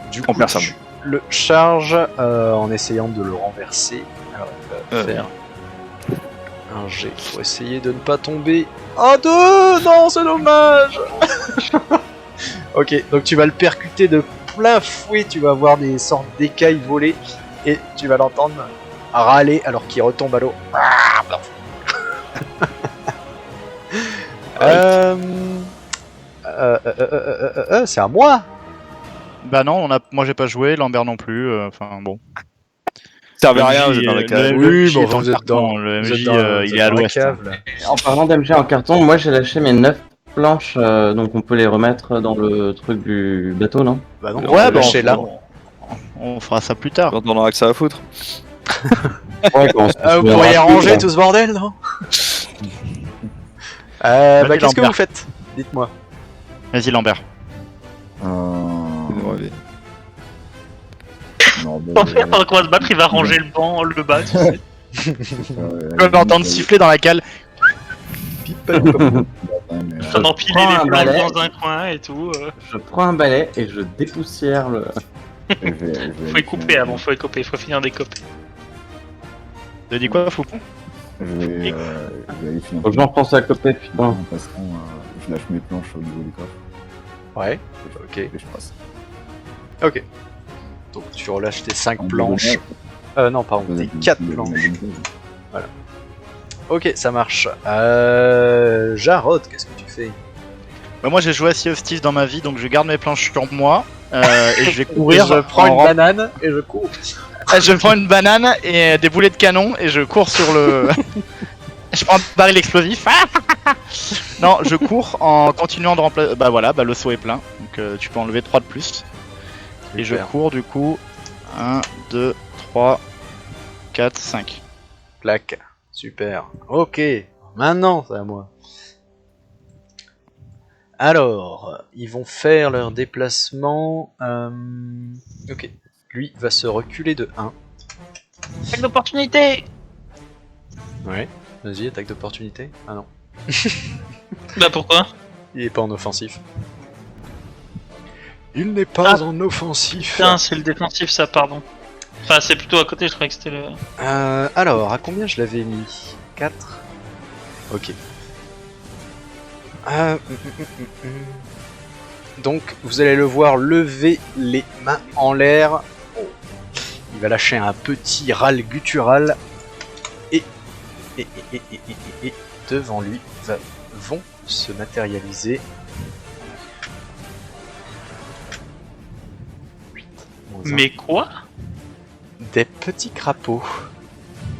Du en coup, perce tu armure. le charge en essayant de le renverser. Alors, il va faire un jet pour essayer de ne pas tomber. Oh, 2! Non, c'est dommage. Ok, donc tu vas le percuter de plein fouet, tu vas voir des sortes d'écailles voler, et tu vas l'entendre râler alors qu'il retombe à l'eau. C'est à moi. Bah non, moi j'ai pas joué, Lambert non plus, enfin bon. Ça servait à rien, MJ, vous êtes dans la cave. le MJ bon, est en vous êtes carton, dans- le vous MJ êtes dans- il vous est êtes à dans la l'ouest. cave, là. En parlant d'MG en carton, moi j'ai lâché mes 9 planches, donc on peut les remettre dans le truc du bateau, non? Bah non, Ouais, bon, lâchez là. on fera ça plus tard. Quand on aura que ça à foutre. Ouais, quand on se Vous souviendra pourriez plus, ranger là. tout ce bordel, non Vas-y, bah qu'est-ce que Lambert. vous faites? Dites-moi. Vas-y Lambert. Non, bon, En fait, pendant qu'on va se battre, il va ranger le banc, le bas, tu sais. On va entendre siffler dans la cale. En train d'empiler Prends les un planches balai. dans un coin et tout. Je prends un balai et je dépoussière le. Faut y couper avant, faut y couper, faut finir des coupes. Tu dis quoi, Fou? Je vais aller finir. Faut que j'en pense à coper, putain. En passant, je lâche mes planches au niveau du coffre Ouais, ok. et je passe. Ok. Donc tu relâches tes 5 En planches. Non, pardon, vous tes avez- 4 vous avez- planches. Ok, ça marche. Jarod, qu'est-ce que tu fais? Bah moi j'ai joué à Sea of Thieves dans ma vie, donc je garde mes planches sur moi et je vais courir. Je prends en une ramp- banane et je cours. Je prends une banane et des boulets de canon et je cours sur le. Je prends un baril explosif. Non, je cours en continuant de remplacer. Bah voilà, bah le saut est plein, donc tu peux enlever 3 de plus. Et je Super. cours du coup 1, 2, 3, 4, 5. Clac. Super. Ok. Maintenant, c'est à moi. Alors, ils vont faire leur déplacement. Ok. Lui va se reculer de 1. Attaque d'opportunité. Ouais. Vas-y, attaque d'opportunité. Ah non. Bah pourquoi? Il est pas en offensif. Il n'est pas Ah. en offensif. Putain, c'est le défensif ça, pardon. Enfin, c'est plutôt à côté, je croyais que c'était le... Alors, à combien je l'avais mis? 4. Ok. Donc, vous allez le voir lever les mains en l'air. Oh. Il va lâcher un petit râle guttural. Et devant lui vont se matérialiser. 8, moins un. Mais quoi? Des petits crapauds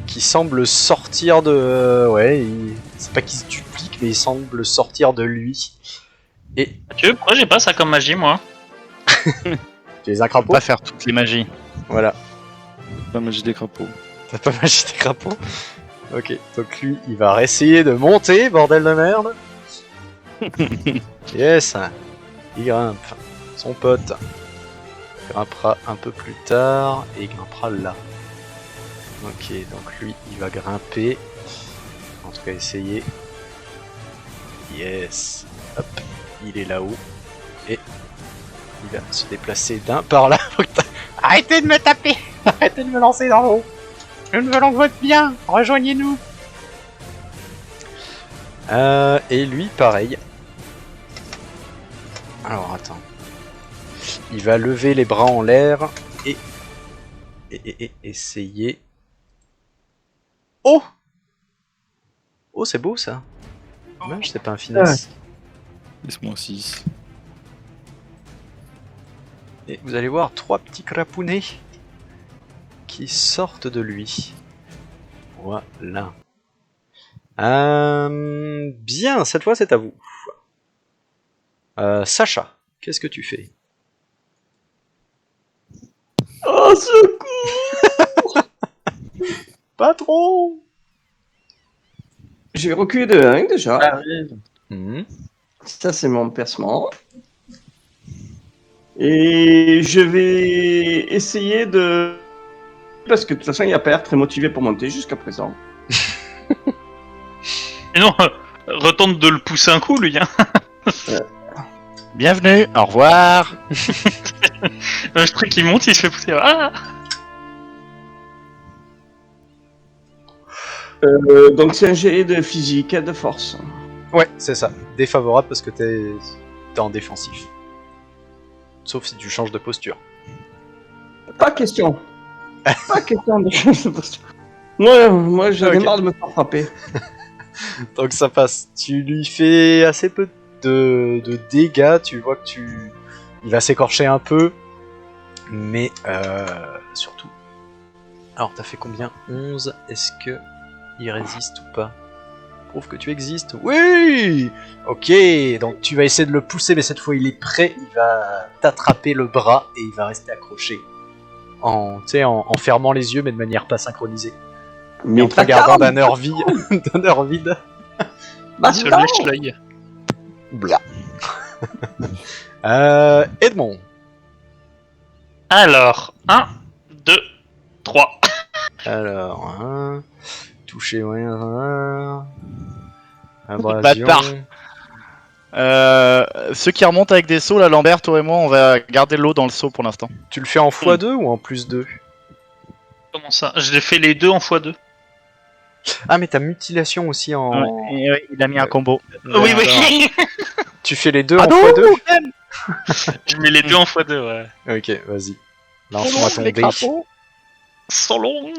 qui semblent sortir de... ouais, c'est pas qu'ils se dupliquent, mais ils semblent sortir de lui. Et Tu veux, pourquoi j'ai pas ça comme magie, moi? tu les as Faut crapauds. pas faire toutes les magies. Voilà. La magie des crapauds. T'as pas magie des crapauds. Ok, donc lui, il va essayer de monter, bordel de merde. Yes. Il grimpe. Son pote grimpera un peu plus tard et il grimpera là. Ok, donc lui, il va grimper. En tout cas, essayer. Yes. Hop, il est là-haut. Et il va se déplacer d'un par là. Arrêtez de me taper. Arrêtez de me lancer dans l'eau. Nous ne voulons que votre bien. Rejoignez-nous. Et lui, pareil. Alors, attends. Il va lever les bras en l'air et essayer. Oh! Oh, c'est beau ça. Dommage, c'est pas un finesse. Laisse-moi 6. Et vous allez voir 3 petits crapounets qui sortent de lui. Voilà. Bien, cette fois c'est à vous. Sacha, qu'est-ce que tu fais? Oh, secours! Pas trop. Je vais reculer de 1 déjà. Mhm. Ça, c'est mon percement. Et je vais essayer de... Parce que de toute façon, il n'a pas l'air très motivé pour monter jusqu'à présent. Et non, retente de le pousser un coup, lui, hein. Bienvenue, au revoir. Je crois qu'il monte, il se fait pousser. Ah! Donc c'est un jet de physique et de force. Ouais, c'est ça. Défavorable parce que t'es en défensif. Sauf si tu changes de posture. Pas question. Pas question de changer de posture. Moi j'en ai Ok. marre de me faire frapper. Donc ça passe. Tu lui fais assez peu de dégâts. Tu vois que il va s'écorcher un peu. Mais surtout... Alors t'as fait combien? 11. Est-ce que il résiste ou pas? Prouve que tu existes. Oui. Ok, donc tu vas essayer de le pousser, mais cette fois il est prêt. Il va t'attraper le bras et il va rester accroché. En fermant les yeux, mais de manière pas synchronisée. Et en te regardant d'un heure vide. d'un heure vide. Il se lèche l'œil. Blah. Edmond. Alors, 1, 2, 3. Alors, toucher moyen. Bâtard. Ceux qui remontent avec des sauts, là, Lambert, toi et moi, on va garder l'eau dans le seau pour l'instant. Tu le fais en x2 ou en plus 2? Comment ça? Je l'ai fait les deux en x2. Ah, mais t'as mutilation aussi en. Et ouais, il a mis un combo. Oui, oui. Tu fais les deux Ah en non, x2? Je mets les deux en x2, ouais. Ok, vas-y. Lance-moi ton dé. Solong.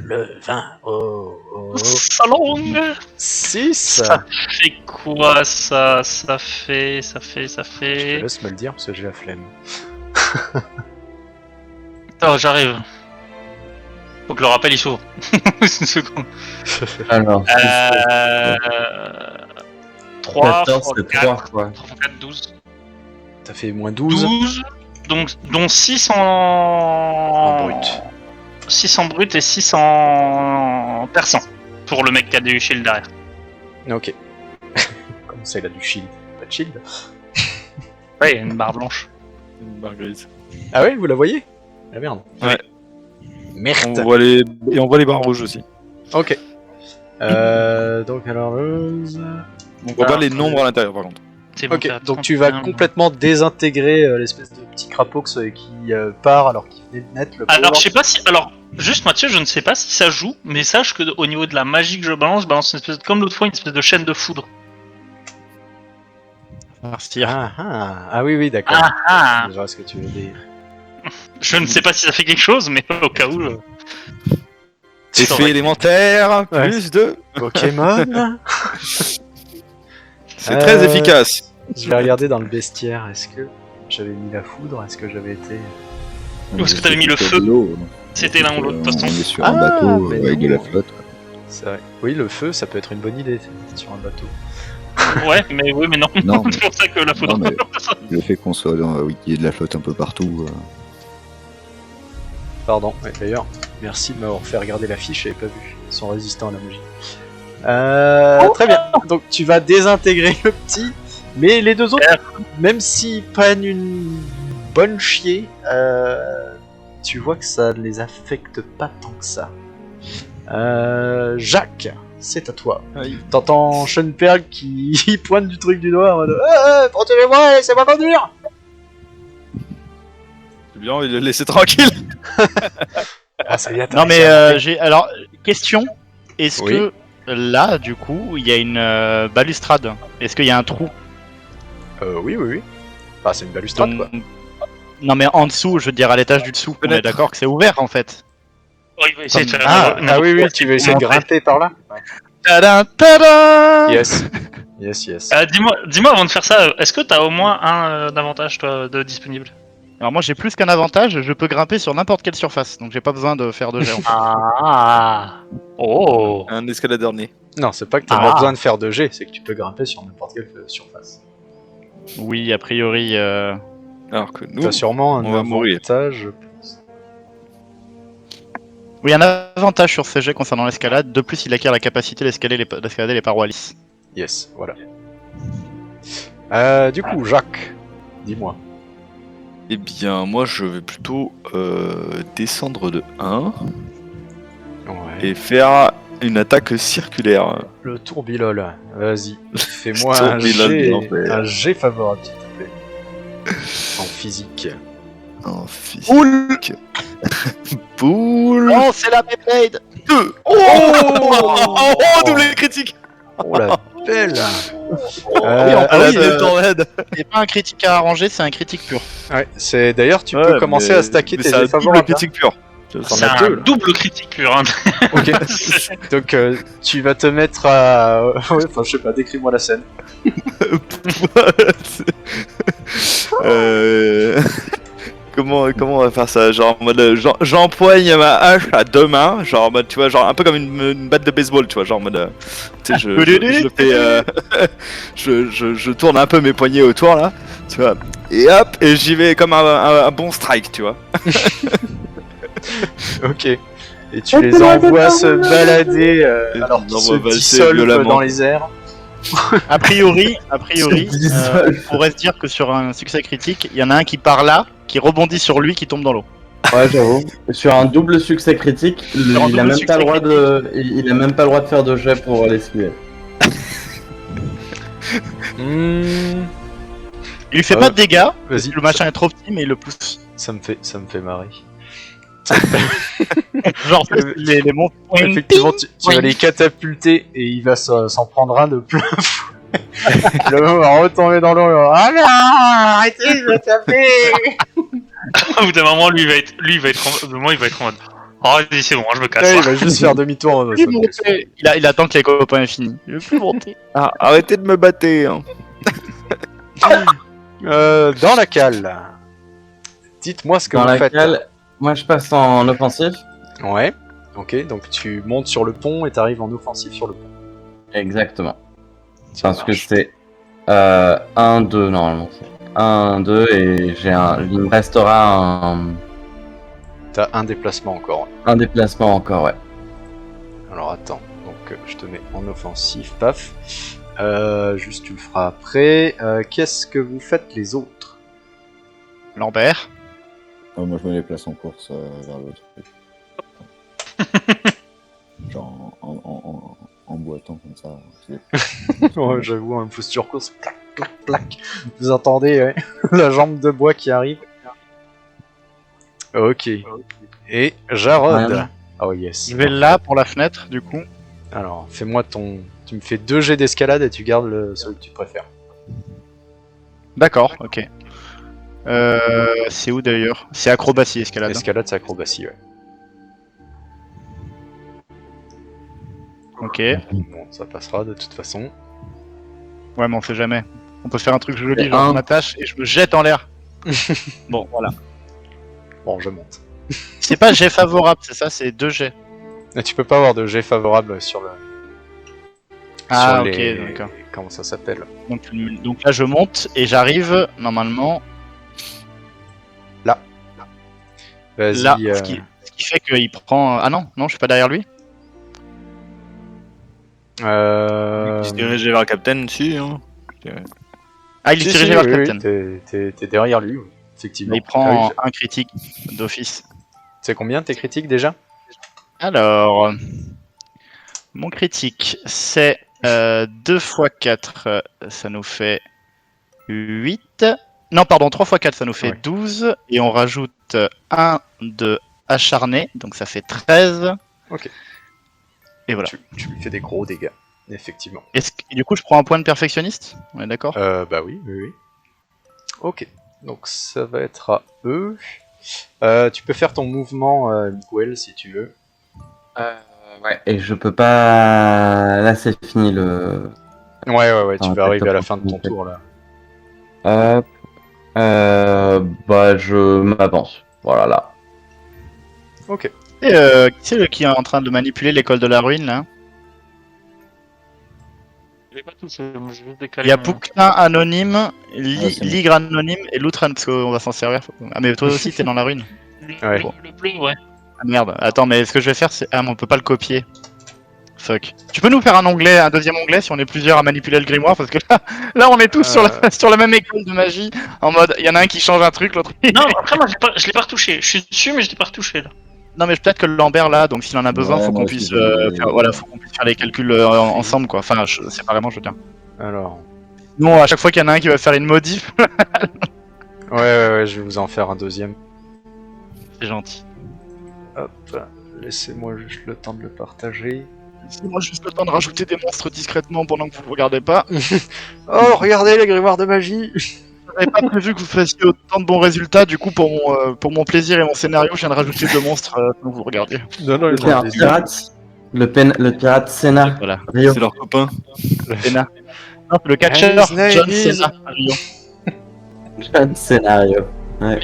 Le vin, oh. Solong. 6. Ça fait quoi ça? Ça fait. Je te laisse me le dire parce que j'ai la flemme. Attends, j'arrive. Faut que le rappel il s'ouvre. Une seconde. Alors, 3, 14, c'est 3 quoi. 4, 12. T'as fait moins 12 12, donc, dont 6 en brut. 6 en brut et 6 en perçant. Pour le mec qui a du shield derrière. Ok. Comment ça, il a du shield? Pas de shield? Ouais, il y a une barre blanche. Une barre grise. Ah ouais, vous la voyez? Ah merde. Ouais. Merde. On voit les barres rouges aussi. Ok. Donc alors... On voit pas les nombres à l'intérieur par contre. C'est bon, Ok, t'as donc tu vas 31. complètement désintégrer l'espèce de petit crapaud qui part alors qu'il venait de naître. Le Alors, pauvre. je sais pas si. Alors, juste Mathieu, je ne sais pas si ça joue, mais sache que au niveau de la magie que je balance une espèce comme l'autre fois, une espèce de chaîne de foudre. Merci. Ah oui, d'accord. Ah. Je vois ce que tu veux dire. Je ne sais pas si ça fait quelque chose, mais au cas où. Effet élémentaire, Ouais. plus de. Pokémon. C'est très efficace. Je vais regarder dans le bestiaire. Est-ce que j'avais mis la foudre? Est-ce que j'avais été... Où est-ce que t'avais mis le feu? C'était l'un ou l'autre, de toute On façon. est sur un bateau mais avec de non. la flotte. C'est vrai. Oui, le feu, ça peut être une bonne idée sur un bateau. Ouais, mais oui, mais non. Non, mais- C'est pour ça que la foudre. Non, mais le fait qu'on soit dans qu'il y ait de la flotte un peu partout. Pardon, ouais, d'ailleurs, merci de m'avoir fait regarder la fiche, j'avais pas vu. Ils sont résistants à la magie. Très bien, donc tu vas désintégrer le petit, mais les deux autres, même s'ils prennent une bonne chier, tu vois que ça ne les affecte pas tant que ça. Jacques, c'est à toi. T'entends Schoenberg qui pointe du truc du doigt en mode protégez-moi, laissez-moi conduire. C'est bien, il le laisser tranquille. Ah, ça y est, Non mais j'ai alors question. Est-ce Oui. que là du coup il y a une balustrade? Est-ce qu'il y a un trou? Oui. Enfin, c'est une balustrade, quoi. Non mais en dessous, je veux dire à l'étage du dessous. On est Fenêtre. d'accord que c'est ouvert en fait. Oui, oui, c'est Ah oui, tu veux essayer de grimper par là? Tadam, tadam. Yes. Dis-moi avant de faire ça, est-ce que t'as au moins un avantage toi de disponible? Alors moi j'ai plus qu'un avantage, je peux grimper sur n'importe quelle surface, donc j'ai pas besoin de faire de jet. en fait. Ah. Oh. Un escaladeur né. Non, c'est pas que t'as pas besoin de faire de G, c'est que tu peux grimper sur n'importe quelle surface. Oui, a priori. Alors que nous, T'as sûrement un on va mourir. avantage. Oui, un avantage sur ces jets concernant l'escalade. De plus, il acquiert la capacité d'escalader les parois lisses. Yes, voilà. Du coup, Jacques, dis-moi. eh bien, moi je vais plutôt descendre de 1 Ouais. et faire une attaque circulaire. Le tourbillol, vas-y. Fais-moi un G favorable, s'il te plaît. En physique. En physique. Boule. Boule. Non, c'est la Beyblade. 2. Oh, double critique. Oh la belle. C'est pas un critique à arranger, c'est un critique pur. Ouais, c'est d'ailleurs tu peux commencer à stacker tes jets favorables. Critique pure. C'est un double critique pur. Hein. Ok. Donc tu vas te mettre à. Ouais, enfin je sais pas, décris-moi la scène. Comment on va faire ça? Genre en mode j'empoigne ma hache à 2 mains, genre en mode tu vois, genre un peu comme une batte de baseball, tu vois, genre en mode tu sais je fais je tourne un peu mes poignets autour là, tu vois. Et hop, et j'y vais comme un bon strike, tu vois. Ok. Et tu les envoies se balader alors qu'ils se dissolvent dans les airs. A priori, on pourrait se dire que sur un succès critique, il y en a un qui part là, qui rebondit sur lui, qui tombe dans l'eau. Ouais, j'avoue. Sur un double succès critique, il a même pas le droit il a même pas le droit de faire de jet pour l'esquiver. Il lui fait pas de dégâts, Vas-y. le machin est trop petit, mais il le pousse. Ça me fait marrer. Genre, les monstres. Effectivement, tu vas les catapulter et il va s'en prendre un de plein fouet. Le mot va retomber dans l'eau. Ah non, arrêtez de me taper. Au bout d'un moment, lui, il va être en mode. Oh, vas-y, c'est bon, je me casse. Ouais, il va juste faire demi-tour en Il attend que les copains aient fini. Il veut plus monter. Ah, arrêtez de me battre. Hein. Dans la cale. Dites-moi ce que Dans vous faites. laquelle, moi je passe en offensif. Ouais. Ok, donc tu montes sur le pont et t'arrives en offensif sur le pont. Exactement. Parce que c'est 1-2 normalement. 1-2 et il me restera T'as un déplacement encore. un déplacement encore, ouais. Alors attends, donc je te mets en offensif, paf. Juste tu le feras après. Qu'est-ce que vous faites les autres? Lambert. Moi je me déplace en course vers l'autre. Genre en boitant comme ça. Ouais, j'avoue, un posture course. Clac, clac, clac. Vous entendez ouais, la jambe de bois qui arrive. Ok. Et Jarod. Rien. Oh yes. Je vais là pour la fenêtre, du coup. Alors, fais-moi ton. Tu me fais 2 jets d'escalade et tu gardes celui que tu préfères. D'accord, ok. C'est où d'ailleurs? C'est acrobatie, escalade. Escalade, c'est acrobatie, ouais. Ok. Bon, ça passera de toute façon. Ouais, mais on sait jamais. On peut faire un truc joli, Et genre un. je m'attache et je me jette en l'air. Bon, voilà. Bon, je monte. C'est pas jet favorable, c'est ça, c'est 2 jets. Et tu peux pas avoir de jet favorable sur le. Ah, sur ok, les... d'accord. Comment ça s'appelle? Donc là, je monte et j'arrive normalement Vas-y. là. Ce qui fait qu'il prend. Ah non, je suis pas derrière lui. Il se dirigeait vers le capitaine dessus. Hein. Ah, il est dirigé vers le capitaine. T'es derrière lui, oui, effectivement. Il prend un critique d'office. C'est combien tes critiques déjà? Alors, mon critique, c'est 2 x 4, ça nous fait 8. Non, pardon, 3 x 4, ça nous fait 12. Et on rajoute 1 de acharné, donc ça fait 13. Ok. Et voilà. Tu lui fais des gros dégâts, effectivement. Et du coup, je prends un point de perfectionniste? On est d'accord? Bah oui. Ok. Donc ça va être à eux. Tu peux faire ton mouvement, Miguel, si tu veux. Ouais. Et je peux pas. Là, c'est fini le. Ouais, tu Ah, vas arriver à la d'accord. fin de ton tour là. Hop. Bah, je m'avance. Voilà, là. Ok. Et qui c'est qui est en train de manipuler l'école de la ruine là? Je vais pas toucher, moi, je vais Il décaler. y a Pouquin anonyme, c'est bon. Ligre anonyme et Loutran, parce qu'on va s'en servir. Ah, mais toi aussi t'es dans la ruine. Ouais. Le bleu, ouais. Ah merde, attends, mais ce que je vais faire c'est. Ah, mais on peut pas le copier. Fuck. Tu peux nous faire un deuxième onglet si on est plusieurs à manipuler le grimoire? Parce que là on est tous sur la même école de magie. En mode, il y en a un qui change un truc, l'autre. Non, après, moi, je l'ai pas retouché. Je suis dessus, mais je l'ai pas retouché, là. Non, mais peut-être que Lambert là, donc s'il en a besoin, Ouais, faut moi qu'on aussi, puisse, faut qu'on puisse faire les calculs ensemble quoi. Enfin, séparément, je veux dire. Alors. Non, à chaque fois qu'il y en a un qui va faire une modif, Ouais, je vais vous en faire un deuxième. c'est gentil. Hop. Laissez-moi juste le temps de le partager. Laissez-moi juste le temps de rajouter des monstres discrètement pendant que vous ne regardez pas. Oh, regardez les grimoires de magie. J'avais pas prévu que vous fassiez autant de bons résultats, du coup pour mon plaisir et mon scénario, je viens de rajouter 2 monstres pendant que vous regardiez. Non, non, Le pirate, le pirate Senna. Voilà, Rio. C'est leur copain. Senna. Non, c'est le catcheur His name John is- Cena à Rio. John Scénario. Ouais.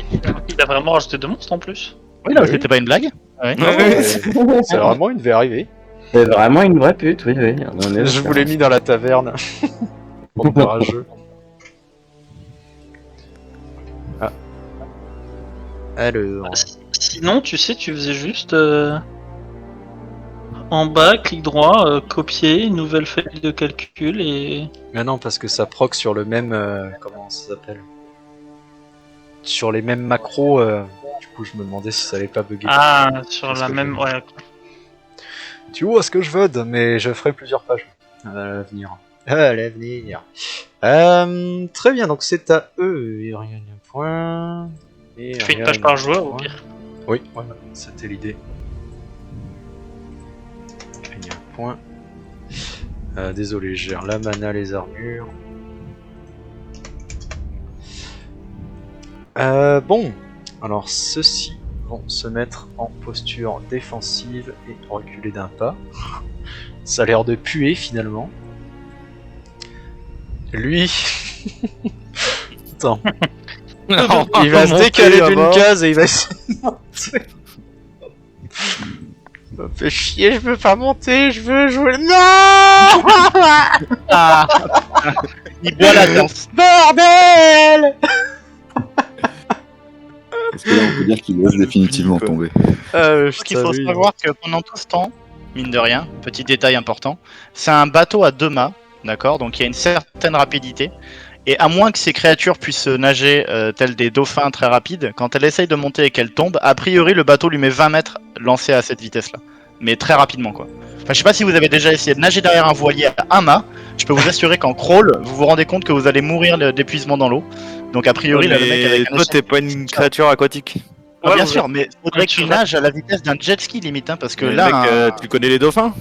Il a vraiment rajouté 2 monstres en plus. Oui, non, Oui. c'était pas une blague. Ouais. C'est vraiment une arriver. C'est vraiment une vraie pute, oui, oui. On est Je d'accord. vous l'ai mis dans la taverne. Bande de rageux. Ah. Alors. Sinon, tu sais, tu faisais juste en bas, clic droit, copier, nouvelle feuille de calcul et. Mais non, parce que ça proc sur le même. Comment ça s'appelle? Sur les mêmes macros. Du coup, je me demandais si ça allait pas bugger. Ah, sur Qu'est-ce la que même. je- Ouais. Tu vois ce que je veux, mais je ferai plusieurs pages à l'avenir. À l'avenir. Très bien, donc c'est à eux. Et rien un point. Et Tu fais une rien page un par joueur au point. pire. Oui, voilà, c'était l'idée. Rien un point. Désolé, je gère la mana, les armures. Bon, alors ceux-ci vont se mettre en posture défensive et reculer d'un pas. Ça a l'air de puer finalement. Lui. Attends. Il va se décaler d'une case et il va essayer de monter. Ça me fait chier, je veux pas monter, je veux jouer. Non. Ah il boit la danse. Bordel. Est-ce que là, on peut dire qu'il ose définitivement tomber? Ce qu'il faut savoir que pendant tout ce temps, mine de rien, petit détail important, c'est un bateau à 2 mâts, d'accord? Donc il y a une certaine rapidité. Et à moins que ces créatures puissent nager telles des dauphins très rapides, quand elle essaye de monter et qu'elle tombe, a priori le bateau lui met 20 mètres lancé à cette vitesse-là. Mais très rapidement quoi. Enfin, je sais pas si vous avez déjà essayé de nager derrière un voilier à 1 mât, je peux vous assurer qu'en crawl, vous vous rendez compte que vous allez mourir d'épuisement dans l'eau. Donc a priori, là, le mec avec un toi, t'es pas une créature aquatique. Ah, Ouais, bien vous- sûr, mais faudrait Ouais, que tu tu nages à la vitesse d'un jet ski limite, hein, parce que Mais là, mec, tu connais les dauphins?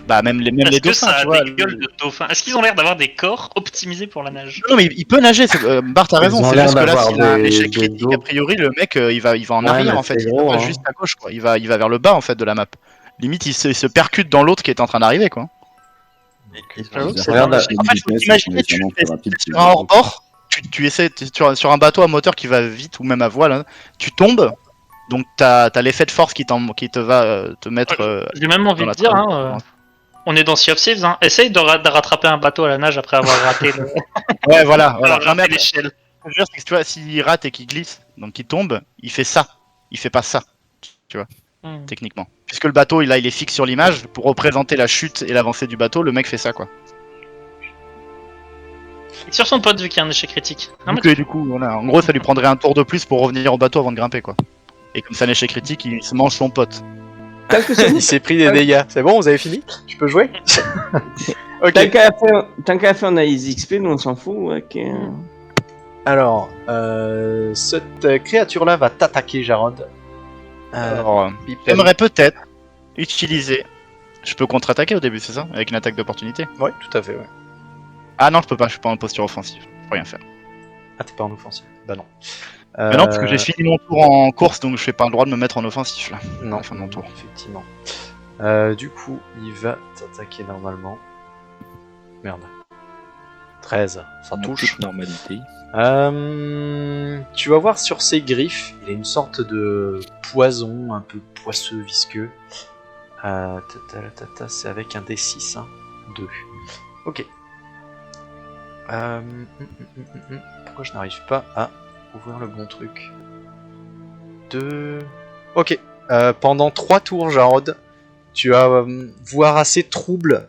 bah même les Est-ce que dauphins, ça tu a vois. des gueules de dauphins? Est-ce qu'ils ont l'air d'avoir des corps optimisés pour la nage? Non mais il peut nager, Bart a Ils raison, ont c'est l'air juste que là d'avoir s'il a un des- échec des critique, dos. a priori le mec il va en Ouais, arrière mais en fait, c'est il gros, va pas hein. juste à gauche quoi, il va vers le bas en fait de la map. Limite il se percute dans l'autre qui est en train d'arriver quoi. J'avoue que c'est Regarde, dingue. En fait, faut t'imaginer, tu es sur un hors-bord, tu essaies sur un bateau à moteur qui va vite ou même à voile, hein, tu tombes, donc t'as l'effet de force qui te va te mettre. J'ai même envie dans de la dire, trame. hein, on est dans Sea of Thieves, hein. Essaye de rattraper un bateau à la nage après avoir raté le- Ouais voilà. avoir Non, mais raté après, l'échelle. ce que je veux dire, c'est que tu vois, s'il rate et qu'il glisse, donc qu'il tombe, il fait ça. Il fait pas ça, Hmm. techniquement. Puisque le bateau, il est fixe sur l'image, pour représenter la chute et l'avancée du bateau, le mec fait ça, quoi. Sur son pote vu qu'il y a un échec critique. Non, mais Donc, du coup, voilà. En gros, ça lui prendrait un tour de plus pour revenir au bateau avant de grimper, quoi. Et comme c'est un échec critique, il se mange son pote. Tant que c'est Il s'est pris des dégâts. C'est bon, vous avez fini? Je peux jouer? Ok. tant qu'à faire, on a les XP, nous on s'en fout. Ouais, ok. Alors, cette créature-là va t'attaquer, Jarod. Alors, Pipel. j'aimerais peut-être utiliser. Je peux contre-attaquer au début, c'est ça? Avec une attaque d'opportunité? Ouais, tout à fait, ouais. Ah non, je peux pas, je suis pas en posture offensive. Je peux rien faire. Ah, t'es pas en offensive? Bah non. Mais non, parce que j'ai fini mon tour en course, donc je fais pas le droit de me mettre en offensif là. Non, Fin de mon tour. effectivement. Du coup, il va t'attaquer normalement. Merde. 13, ça touche. Normalité. Tu vas voir sur ses griffes, il a une sorte de poison un peu poisseux, visqueux. C'est avec un D6, hein. 2. Ok. Pourquoi je n'arrive pas à ouvrir le bon truc? 2. Ok. Pendant 3 tours, Jarod, tu vas voir assez trouble.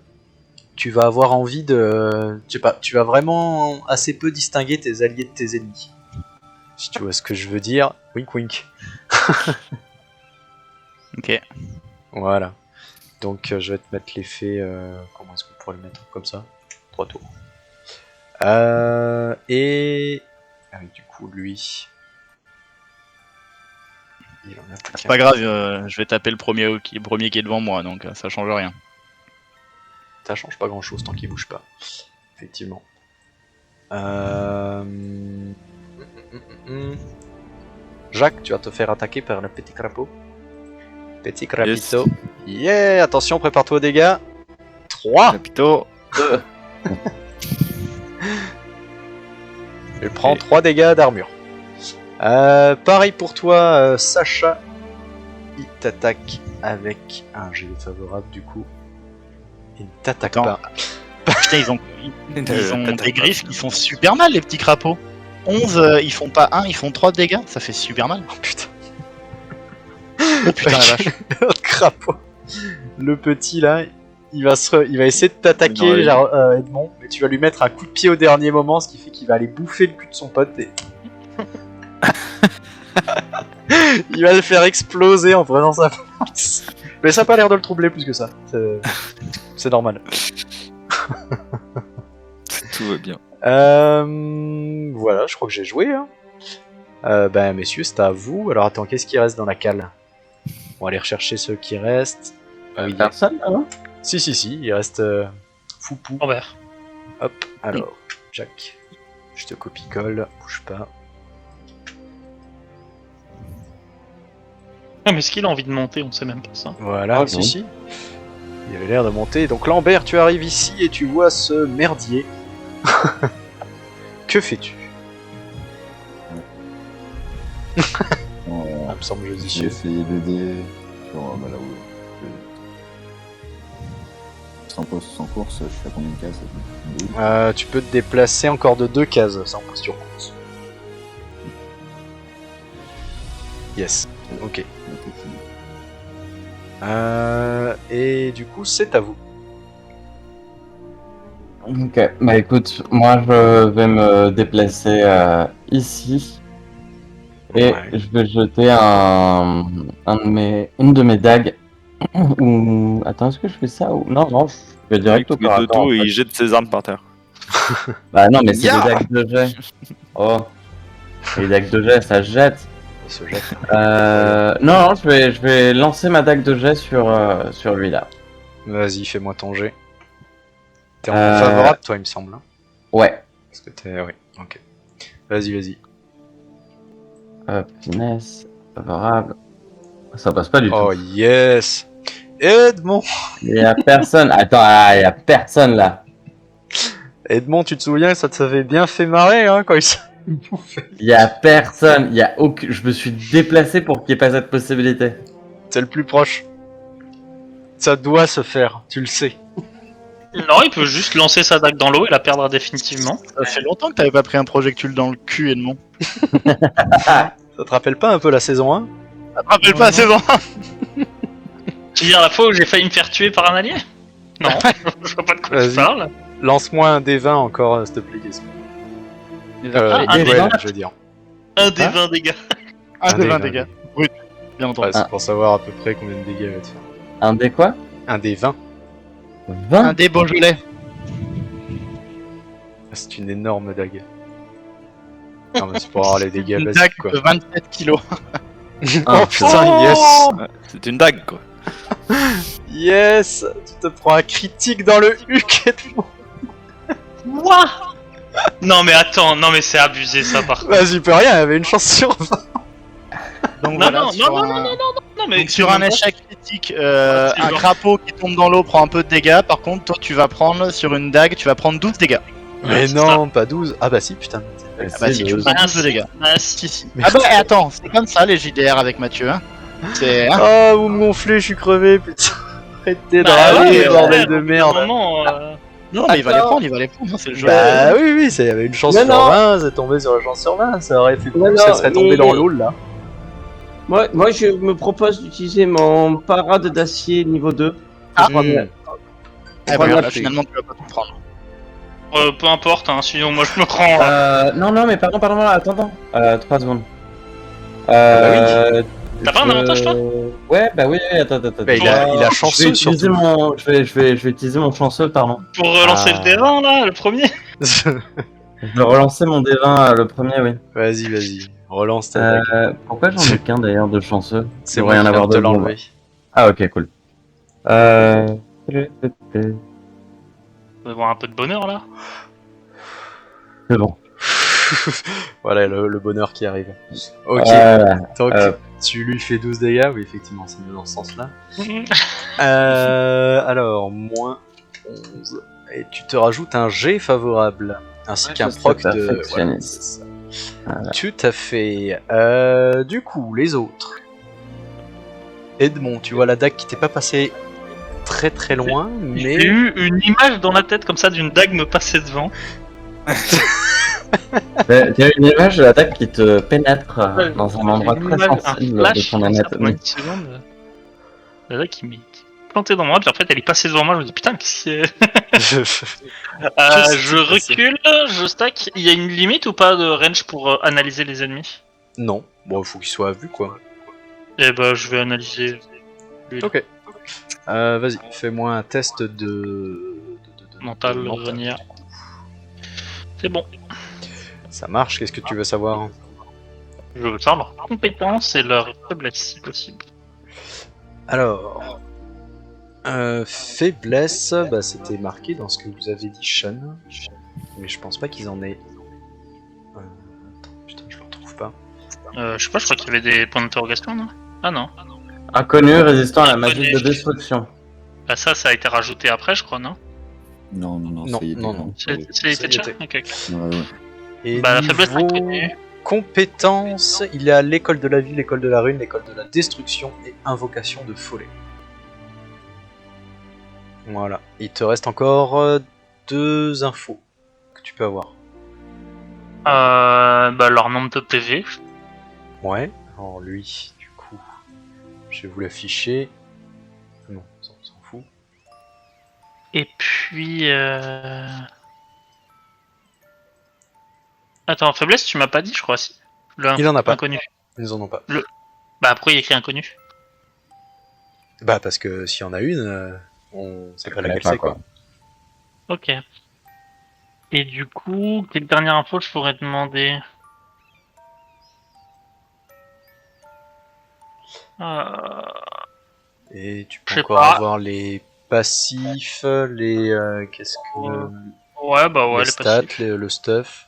Tu vas avoir envie de... Je sais pas, tu vas vraiment assez peu distinguer tes alliés de tes ennemis. Si tu vois ce que je veux dire. Wink wink. Ok. Voilà. Donc je vais te mettre l'effet... comment est-ce qu'on pourrait le mettre? Comme ça. 3 tours. Et... Ah oui, du coup, lui... Il en a plus C'est qu'un. pas grave, je vais taper le premier qui est devant moi, donc ça change rien. Ça change pas grand chose tant qu'il bouge pas. Effectivement. Jacques, tu vas te faire attaquer par le petit crapaud. Petit crapito. Yeah, attention, prépare-toi aux dégâts. 3. Capito. Il prend 3 dégâts d'armure. Pareil pour toi, Sacha. Il t'attaque avec un jet favorable du coup. Il ne t'attaque Attends. pas. Putain, ils ont des griffes qui font super mal, les petits crapauds. 11, ils font pas 1, ils font 3 de dégâts, ça fait super mal. Oh putain. Oh putain la vache. Le crapaud. Le petit là, il va essayer de t'attaquer, Non, genre, Edmond, mais tu vas lui mettre un coup de pied au dernier moment, ce qui fait qu'il va aller bouffer le cul de son pote et... il va le faire exploser en prenant sa force. Mais ça a pas l'air de le troubler plus que ça. C'est normal. Tout va bien. Voilà, je crois que j'ai joué. Hein. Ben messieurs, c'est à vous. Alors attends, qu'est-ce qui reste dans la cale? On va aller rechercher ceux qui restent. Oui, Personne là, non? si, il reste Foupou. Robert. Hop, alors, Jack, je te copie-colle, bouge pas. Ah, mais est-ce qu'il a envie de monter? On sait même pas ça. Voilà, Ah, si, non. si. Il avait l'air de monter. Donc Lambert, tu arrives ici et tu vois ce merdier. Que fais-tu? Ah, me semble J'ai judicieux. essayé d'aider sur là où. Sans course, je suis à combien de cases? Deux. Tu peux te déplacer encore de 2 cases, ça en posture course. Yes, ok. Et du coup, c'est à vous. Ok, bah écoute, moi je vais me déplacer ici et Ouais. je vais jeter une de mes dagues. Ou attends, est-ce que je fais ça ou non, je vais direct au Il met corps à de corps, en dos et fait. il jette ses armes par terre. Bah non, mais c'est Ya des dagues de jet. Oh, les dagues de jet, ça se jette. Il se jette. Non, je vais lancer ma dague de jet sur lui là. Vas-y, fais-moi ton jet. T'es en Euh, favorable, toi, il me semble. Hein, Ouais. parce que t'es. Oui, ok. Vas-y. Finesse, favorable. Ça passe pas du Oh tout. yes! Edmond! Il y a personne. Attends, il y a personne là. Edmond, tu te souviens, ça t'avait bien fait marrer hein, quand il s'est bouffé. Il y a personne. Il y a aucun. Je me suis déplacé pour qu'il n'y ait pas cette possibilité. C'est le plus proche. Ça doit se faire, tu le sais. Non, il peut juste lancer sa dague dans l'eau et la perdre définitivement. Ça fait longtemps que t'avais pas pris un projectile dans le cul, Edmond. Ça te rappelle pas un peu la saison 1? Ça te rappelle pas, c'est bon. Tu veux dire la fois où j'ai failli me faire tuer par un allié? Non, je vois pas de quoi tu Vas-y. parles. Lance-moi un D20 encore, s'il te plaît, Gaspard. un Duel, D20. je veux dire. Un des Hein 20 dégâts. Un de 20 D20. dégâts. Brut, bien entendu. Ouais, c'est pour savoir à peu près combien de dégâts il va te faire. Un des quoi? Un des 20. 20. Un des Beaujolais. C'est une énorme dague. Non, mais c'est pour avoir les dégâts Une basiques, dague quoi. de 27 kilos. Oh putain, yes! Ouais, c'est une dague quoi. Yes! Tu te prends un critique dans le huc, Edmond. Quoi? Non mais attends, non mais c'est abusé ça par contre. Vas-y, peux rien, il y avait une chance sur 20. Donc Non, voilà, non, sur non, un- Non mais Donc sur un échec critique, c'est un genre- crapaud qui tombe dans l'eau prend un peu de dégâts. Par contre, toi, tu vas prendre sur une dague, tu vas prendre 12 dégâts. Mais c'est non, pas 12. Ah bah si, putain. Ah bah si, tu prends 12 de dégâts. Ah si. Si, si. Ah bah attends, c'est comme ça les JDR avec Mathieu. Hein. C'est. Hein. Oh, vous me gonflez, je suis crevé, putain. Arrêtez de Bah râler, ouais, bordel ouais, de au merde. moment, Non, mais il va les prendre, hein, c'est le jeu. Bah oui, il y avait une chance Non, sur non. 20, c'est tombé sur la chance sur 20, ça aurait fait Non, ça non, serait tombé mais- dans l'eau là. Moi, je me propose d'utiliser mon parade d'acier niveau 2. Ah. Pour prendre la- Ah, prendre bah, la pluie. finalement, tu vas pas tout prendre. peu importe, hein, sinon moi je me rends. Non, mais pardon, attends. 3 secondes. T'as pas un avantage, toi? Ouais, bah oui, attends. Bah, il a chanceux, je vais utiliser surtout. je vais utiliser mon chanceux, pardon. Pour relancer Ah. le D20 là, le premier. Je vais relancer mon D20 le premier, oui. Vas-y. Relance ta dague. Pourquoi j'en ai qu'un d'ailleurs de chanceux? C'est devrait moi qui y en viens avoir de te deux, bon, l'enlever. Ah ok, cool. On va avoir un peu de bonheur là. C'est bon. Voilà le bonheur qui arrive. Ok, Voilà. donc tu lui fais 12 dégâts, oui effectivement c'est mieux dans ce sens-là. Alors, moins 11. Et tu te rajoutes un G favorable, ainsi Ouais, qu'un ça, proc c'est de... perfectionniste. c'est ça. Voilà. Tout à fait. Du coup, les autres. Edmond, tu vois la dague qui t'est pas passée très très loin, J'ai mais... eu une image dans la tête comme ça d'une dague me passer devant. Tu as une image de l'attaque qui te pénètre dans un endroit J'ai une très image, sensible un de flash ton comme ça pendant anatomie. une seconde. La dague qui m'est plantée dans moi, puis en fait elle est passée devant moi, je me dis putain qu'est-ce qu'il y a Je recule, je stack. Il y a une limite ou pas de range pour analyser les ennemis? Non, bon, faut qu'il soit à vue quoi. Eh ben je vais analyser. Lui. Ok. Vas-y, fais-moi un test de Mental, mental. Renier. C'est bon. Ça marche, qu'est-ce que tu veux savoir? Je veux savoir leurs compétences et leurs faiblesses si possible. Alors, faiblesse, bah, c'était marqué dans ce que vous avez dit, Sean. Mais je pense pas qu'ils en aient. Attends, putain, je le retrouve pas. Je sais pas, je crois qu'il y avait des points d'interrogation, non? Ah non. Inconnu résistant à la magie de destruction. Bah ça a été rajouté après, je crois, non? Non, Non, ça y est, non, déjà. non. C'est Ça y déjà était. ok. Ouais. Et Bah la faiblesse niveau inconnue. compétences, il est à l'école de la vie, l'école de la rune, l'école de la destruction et invocation de follet. Voilà. Il te reste encore 2 infos que tu peux avoir. Bah leur nombre de PV. Ouais. Alors lui, du coup, je vais vous l'afficher. Non, ça, on s'en fout. Et puis Attends, faiblesse, tu m'as pas dit, je crois, si. Il en a pas. Inconnu. Ils en ont pas. Bah après, il y a écrit inconnu. Bah parce que s'il y en a une, on sait pas laquelle pas, c'est quoi. Ok. Et du coup, quelle dernière info je pourrais demander? Et tu Je peux sais encore pas. avoir les passifs, les qu'est-ce que Ouais, bah ouais, les les stats, passifs. le stuff.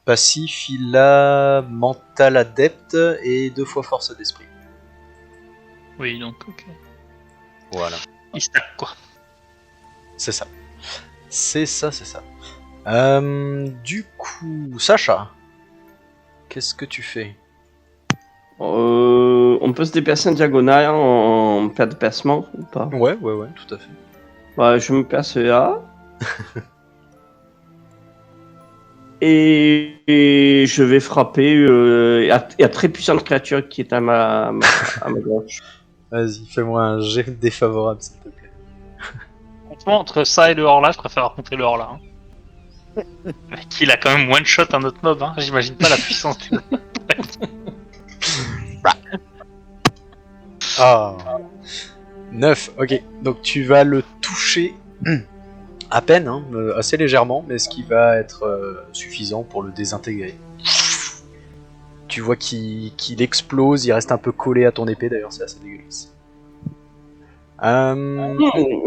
Passif, il a mental adepte et 2 fois force d'esprit. Oui, donc ok. Voilà. Il stack quoi. C'est ça. C'est ça. Du coup, Sacha, qu'est-ce que tu fais? On peut se déplacer en diagonale en perte de placement ou pas? Ouais, tout à fait. Bah, je me place là. Et je vais frapper. Il y a très puissante créature qui est à ma gauche. Vas-y, fais-moi un jet défavorable, s'il te plaît. Franchement, entre ça et le hors-là, je préfère affronter le hors-là. Hein. Mec, il a quand même one-shot un autre mob, hein. J'imagine pas la puissance du... Ah 9, ok. Donc tu vas le toucher à peine, hein, assez légèrement, mais ce qui va être suffisant pour le désintégrer. Tu vois qu'il explose, il reste un peu collé à ton épée, d'ailleurs c'est assez dégueulasse.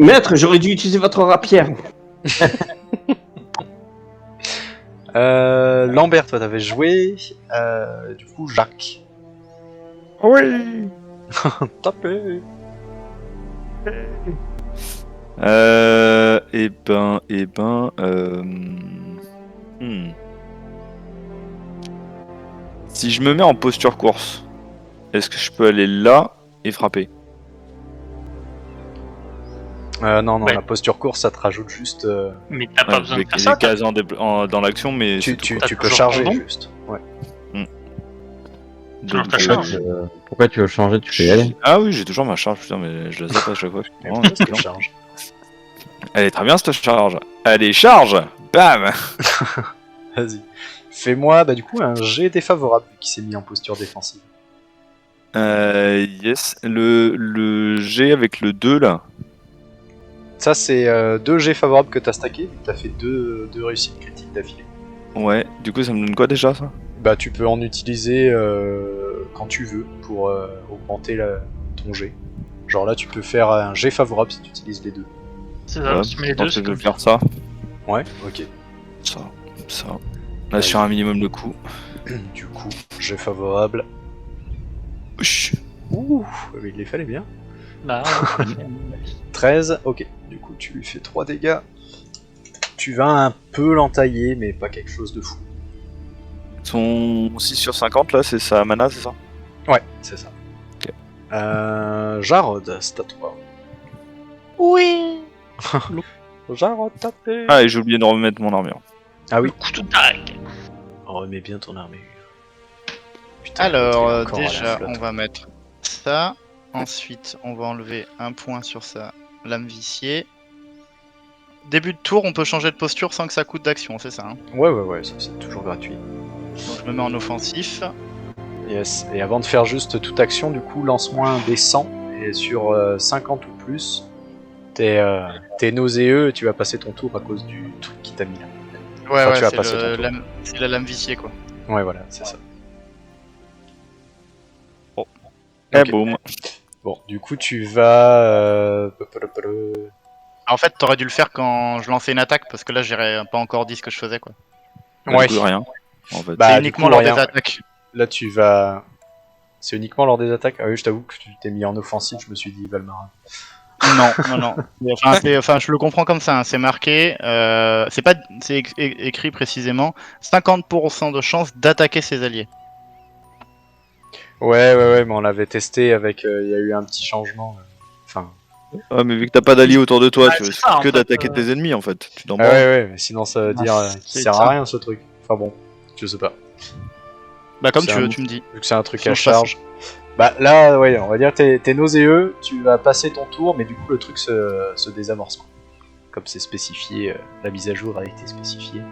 Maître, j'aurais dû utiliser votre rapière. Lambert, toi t'avais joué, du coup Jacques. Oui. Tapez. Si je me mets en posture course, est-ce que je peux aller là et frapper? Non, Ouais. la posture course ça te rajoute juste. Mais t'as pas besoin de Avec faire les ça. cases dans l'action, mais Tu c'est tout, quoi. peux toujours charger ton don juste. Ouais. Toujours ta Donc, charge. Pourquoi tu veux changer? Tu peux y aller. Ah oui, j'ai toujours ma charge, putain, mais je la zappe à chaque fois. Mais Vraiment, pourquoi ça te excellent. charge? Elle est très bien cette charge. Allez, charge. Bam. Vas-y. Fais-moi du coup un jet défavorable vu qu'il s'est mis en posture défensive. Yes. Le G avec le 2 là. Ça c'est 2 jets favorables que t'as stacké, vu que t'as fait 2 réussites critiques d'affilée. Ouais. Du coup, ça me donne quoi déjà ça? Bah, tu peux en utiliser quand tu veux pour augmenter ton jet. Genre là, tu peux faire un jet favorable si tu utilises les deux. C'est ça, Voilà, si tu mets les je pense deux, que c'est je comme vais faire ça. Ouais, ok. Ça. Là, sur un minimum de coups. Du coup, jet favorable. Chut. Ouh, mais il les fallait bien. Bah, 13, ok. Du coup, tu lui fais 3 dégâts. Tu vas un peu l'entailler, mais pas quelque chose de fou. Son 6 sur 50, là, c'est sa mana, c'est ça? Ouais, c'est ça. Ok. Jarod, c'est à toi. Oui. Jarod, tapé. Ah, et j'ai oublié de remettre mon armure. Ah oui, couteau tag. remets bien ton armure. Putain, Alors, l'autre, il est encore à la déjà, flotte. on va mettre ça. Ensuite, on va enlever un point sur sa lame viciée. Début de tour, on peut changer de posture sans que ça coûte d'action, c'est ça, hein. Ouais, ça c'est toujours gratuit. Donc je me mets en offensif. Yes, et avant de faire juste toute action, du coup, lance-moi un des 100, et sur 50 ou plus, t'es nauséeux et tu vas passer ton tour à cause du truc qui t'a mis là. Ouais, Enfin, tu vas c'est passer ton tour. c'est la lame viciée, quoi. Ouais, voilà, c'est ça. Eh, Ok. boum. Bon, du coup, tu vas... En fait, t'aurais dû le faire quand je lançais une attaque, parce que là, j'aurais pas encore dit ce que je faisais, quoi. Ouais, Du coup, rien. En fait. Bah, C'est du uniquement coup, lors rien, des ouais. attaques. Là, tu vas... C'est uniquement lors des attaques? Ah oui, je t'avoue que tu t'es mis en offensive, je me suis dit Valmarin. Non. Enfin, je le comprends comme ça, hein, c'est marqué. C'est pas, c'est écrit précisément 50% de chance d'attaquer ses alliés. Ouais, mais on l'avait testé avec... Il y a eu un petit changement. Enfin... Ah, mais vu que t'as pas d'alliés autour de toi, Ah, tu c'est risques ça, en que fait, d'attaquer tes ennemis, en fait. Tu t'en Ah branles. ouais, mais sinon ça veut dire qu'il c'est sert ça. à rien ce truc. Enfin bon, je sais pas. Bah, comme C'est tu veux, un- tu me dis. Vu que c'est un truc Sinon, à je passe. charge. Bah là, ouais, on va dire que t'es nauséeux, tu vas passer ton tour, mais du coup le truc se désamorce. Quoi. Comme c'est spécifié, la mise à jour a été spécifiée.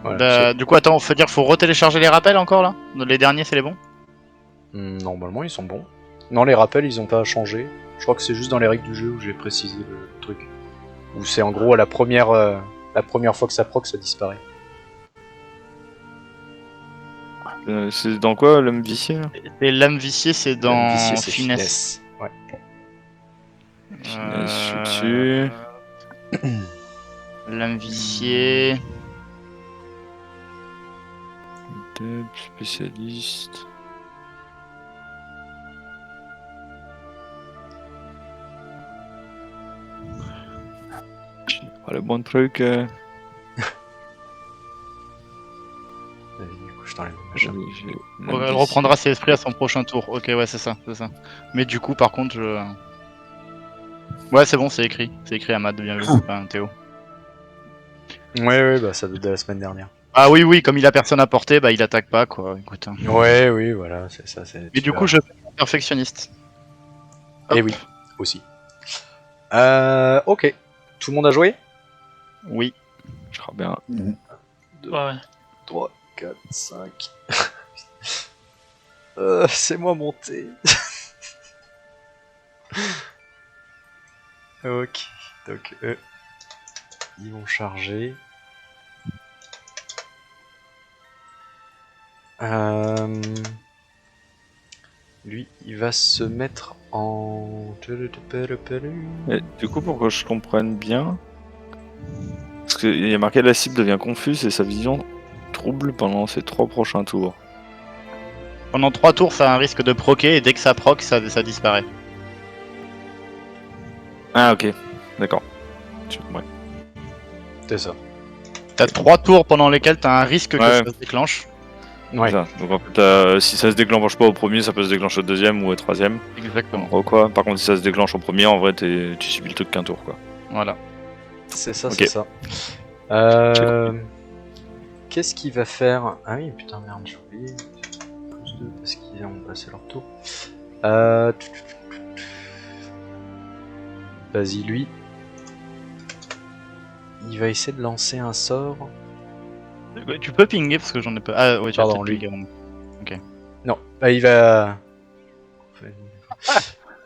Voilà, Bah, du coup, attends, faut dire, faut retélécharger les rappels encore là. Les derniers, c'est les bons. Normalement ils sont bons. Non, les rappels ils ont pas changé. Je crois que c'est juste dans les règles du jeu où j'ai précisé le truc. Où c'est en gros la première fois que ça proc, ça disparaît. C'est dans quoi, l'homme vicié là? Et lame viciée, c'est Le dans vicié, c'est finesse. Ouais. Finesse, je suis dessus. Lame viciée. Deb, spécialiste. Oh, le bon truc. Du coup, je t'enlève le machin. Elle reprendra ses esprits à son prochain tour. Ok, ouais, c'est ça. Mais du coup, par contre, je. Ouais, c'est bon, c'est écrit. C'est écrit à Matt, bien vu. Enfin, Théo. Ouais, bah ça date de la semaine dernière. Ah oui, comme il a personne à porter, bah il attaque pas, quoi. Écoute. Ouais, oui, voilà, c'est ça. Et du coup, je suis perfectionniste. Et oui, aussi. Ok. Tout le monde a joué? Oui. Je crois bien. Ouais. 3, 4, 5. C'est moi monté. Ok. Donc, ils vont charger. Lui, il va se mettre en... Et du coup, pour que je comprenne bien, parce qu'il y a marqué la cible devient confuse et sa vision trouble pendant ses 3 prochains tours. Pendant 3 tours, ça a un risque de proquer, et dès que ça proc, ça disparaît. Ah, ok, d'accord. Ouais. C'est ça. T'as 3 tours pendant lesquels t'as un risque que Ouais. ça se déclenche. Ouais. C'est ça. Donc en fait, si ça se déclenche pas au premier, ça peut se déclencher au deuxième ou au troisième. En Exactement. gros, quoi. Par contre, si ça se déclenche au premier, en vrai, tu subis le truc qu'un tour, quoi. Voilà. C'est ça, Ok. c'est ça. Qu'est-ce qu'il va faire? Ah oui, putain, merde, j'ai oublié. Plus 2 parce qu'ils ont passé leur tour. Vas-y, lui. Il va essayer de lancer un sort. Ouais, tu peux pinguer parce que j'en ai pas. Ah ouais, tu Pardon, as lui. pingué. Non, bah, il va.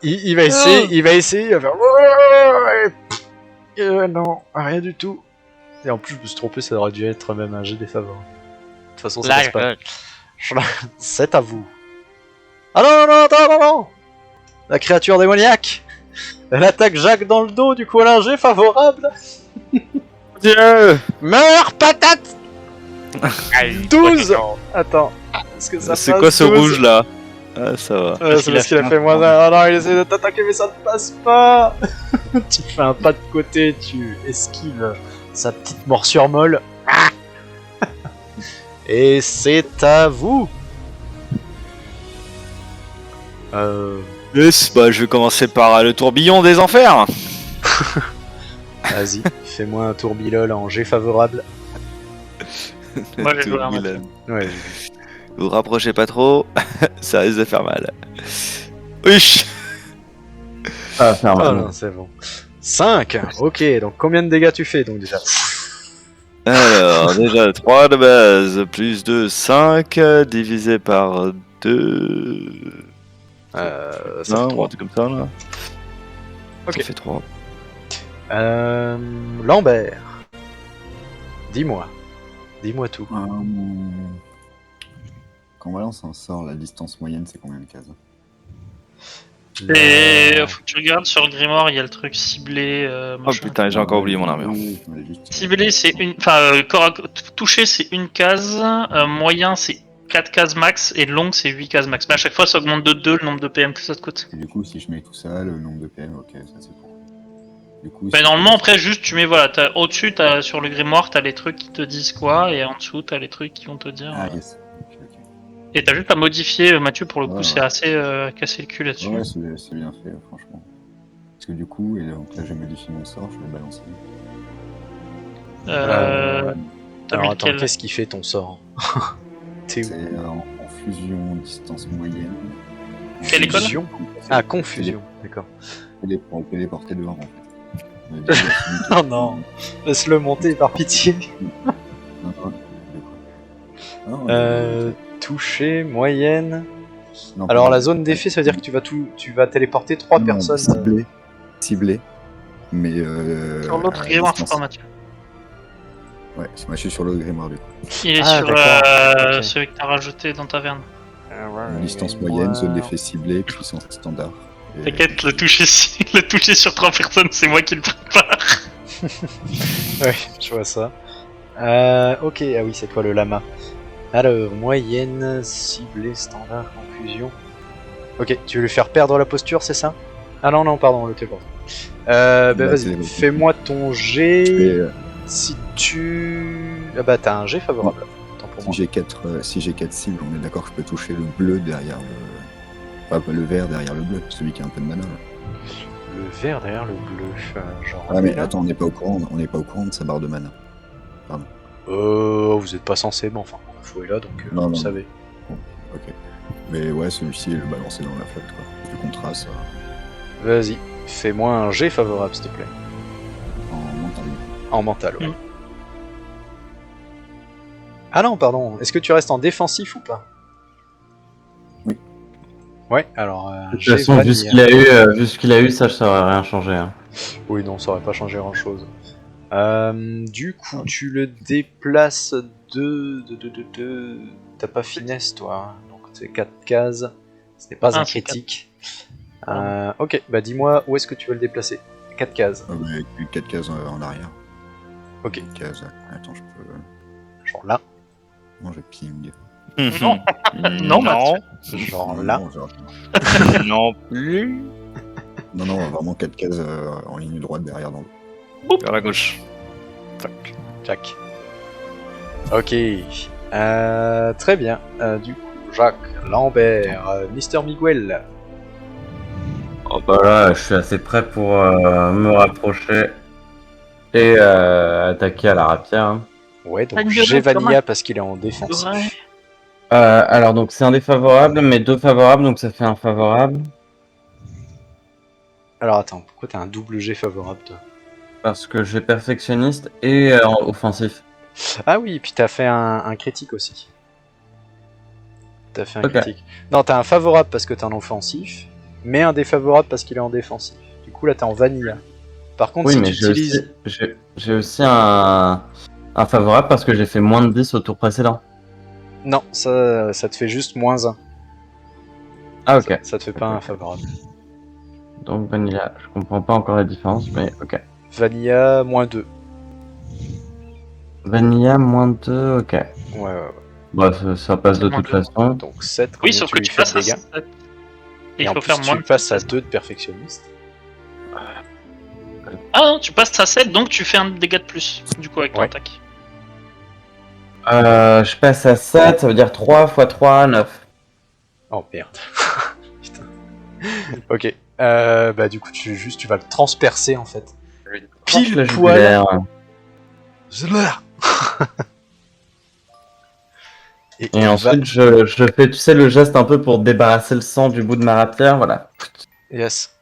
Il va essayer, il va faire. Non, rien du tout. Et en plus, je me suis trompé, ça aurait dû être même un jet défavorable. façon, ça passe pas. C'est à vous. Ah non, non, attends, non, non. La créature démoniaque. Elle attaque Jacques dans le dos, du coup elle a un jet favorable. Dieu. Meurs, patate. 12. Attends. Est-ce que ça C'est passe, quoi ce 12? rouge là? Ah, ça va. C'est parce qu'il a fait moins 1. Oh non, il essaie de t'attaquer, mais ça ne passe pas. Tu fais un pas de côté, tu esquives sa petite morsure molle. Et c'est à vous. Yes, bah je vais commencer par le tourbillon des enfers. Vas-y, fais-moi un tourbilol en jet favorable. Moi, j'ai joué un Tourbillon. Ouais. Vous rapprochez pas trop, ça risque de faire mal. Oui. Ça va faire Ah mal. non, c'est bon. 5. Ok, donc combien de dégâts tu fais donc déjà? Alors, déjà 3 de base, plus 2, 5, divisé par 2. Ça fait 3. Un truc comme ça là. Ok. Ça fait 3. Lambert. Dis-moi. Dis-moi tout. Quand on balance un sort, la distance moyenne, c'est combien de cases? Et faut que tu regardes sur le grimoire, il y a le truc ciblé. Oh Machin. putain, j'ai encore oublié mon armure. Ciblé, c'est une. Enfin, touché, c'est une case. Moyen, c'est 4 cases max. Et long, c'est 8 cases max. Mais à chaque fois, ça augmente de 2 le nombre de PM que ça te coûte. Et du coup, si je mets tout ça, le nombre de PM, ok, ça c'est bon. Du coup, Mais si- normalement, après, juste tu mets. Voilà, au-dessus, sur le grimoire, t'as les trucs qui te disent quoi. Et en dessous, t'as les trucs qui vont te dire. Ah, yes. Ok, ok. Et t'as juste à modifier, Mathieu, pour le coup, Ouais, c'est ouais. assez cassé le cul là-dessus. Ouais, c'est bien fait, franchement. Parce que du coup, et donc là, j'ai modifié mon sort, je vais le balancer. T'as mis Alors attends, lequel qu'est-ce qui fait ton sort? T'es où? C'est en fusion distance moyenne. Quelle école Fusion. Ah, confusion, d'accord. Pour le téléporter dehors, en fait. Oh non, laisse-le monter par pitié. Toucher, moyenne. Non, Alors pardon. la zone d'effet, ça veut dire que tu vas téléporter 3 Non, personnes. Ciblé. Mais. Sur l'autre à grimoire, je distance. crois, Mathieu. Ouais, moi je suis sur l'autre grimoire du coup. Il est Ah, sur d'accord, ok. celui que t'as rajouté dans Taverne. Distance moyenne, zone d'effet ciblée, puissance standard. Et- T'inquiète, le toucher sur 3 personnes, c'est moi qui le prépare. Ouais, je vois ça. Ok, ah oui, c'est toi le lama. Alors, moyenne, ciblée, standard, confusion. Ok, tu veux lui faire perdre la posture, c'est ça? Ah non, non, pardon, le téléport. Bah Là, vas-y, c'est- fais-moi ton jet. Et, Si tu... Ah bah t'as un jet favorable. Tant pour moi. si j'ai 4 cibles, on est d'accord que je peux toucher le bleu derrière le. Enfin, le vert derrière le bleu, celui qui a un peu de mana. Là. Le vert derrière le bleu, genre... Ah mais là. attends, on n'est pas au courant de sa barre de mana. Vous êtes pas censé, mais enfin, faut est là, donc Non, vous non. savez. Ok. Mais ouais, celui-ci, il est balancé dans la flotte, quoi. Du contrat, ça, Vas-y, fais-moi un jet favorable, s'il te plaît. en mental. En mental, ouais. Mm. Ah non, pardon, est-ce que tu restes en défensif ou pas? Oui. Ouais, alors... De toute façon, vu ce qu'il a eu, ça aurait rien changé. Hein. Oui, non, ça aurait pas changé grand-chose. Du coup, tu le déplaces de... T'as pas finesse, toi, hein. Donc c'est 4 cases. Ce n'est pas un c'est critique. Ok, bah dis-moi où est-ce que tu veux le déplacer. 4 cases. Ah, mais 4 cases en arrière. Ok. 4 cases. Attends, je peux. Genre là. Non, je ping. Non. Non, Mathieu. Genre là. Non, genre- Non plus. non, vraiment 4 cases en ligne droite derrière dans le. Vers la gauche. Tac. Jack. Ok. Très bien. Du coup, Jacques, Lambert, Mister Miguel. Oh bah là, je suis assez prêt pour me rapprocher et attaquer à la rapière. Hein. Ouais, donc Une violette, j'ai quand Vanilla même. parce qu'il est en défensif. Ouais. Alors donc c'est un défavorable, mais 2 favorables, donc ça fait un favorable. Alors attends, pourquoi t'as un double G favorable toi? Parce que j'ai perfectionniste et offensif. Ah oui, puis t'as fait un critique aussi. T'as fait un Ok. critique. Non, t'as un favorable parce que t'es en offensif, mais un défavorable parce qu'il est en défensif. Du coup là t'es en Vanilla. Par contre, Oui, si mais tu utilises... j'ai aussi un favorable parce que j'ai fait moins de 10 au tour précédent. Non, ça te fait juste -1. Ah, ok. Ça te fait pas un favorable. Donc Vanilla, je comprends pas encore la différence, mais ok. Vanilla, -2. Vanilla, -2, ok. Ouais. Bref, ça passe de toute -2. façon. Donc 7, Oui, combien sauf que lui tu fais de passes à dégâts 7. Et Il en faut plus, faire moins tu de passes à 16. 2 de perfectionniste. Ah non, tu passes à 7, donc tu fais un dégât de plus, du coup, avec ton Ouais. attaque. Je passe à 7, ça veut dire 3 x 3, 9. Oh merde. Putain. Ok. Bah du coup, tu vas le transpercer en fait. Pile Le poil. jugulaire. Et Et il ensuite, je fais, tu sais, le geste un peu pour débarrasser le sang du bout de ma rapière, voilà. Yes.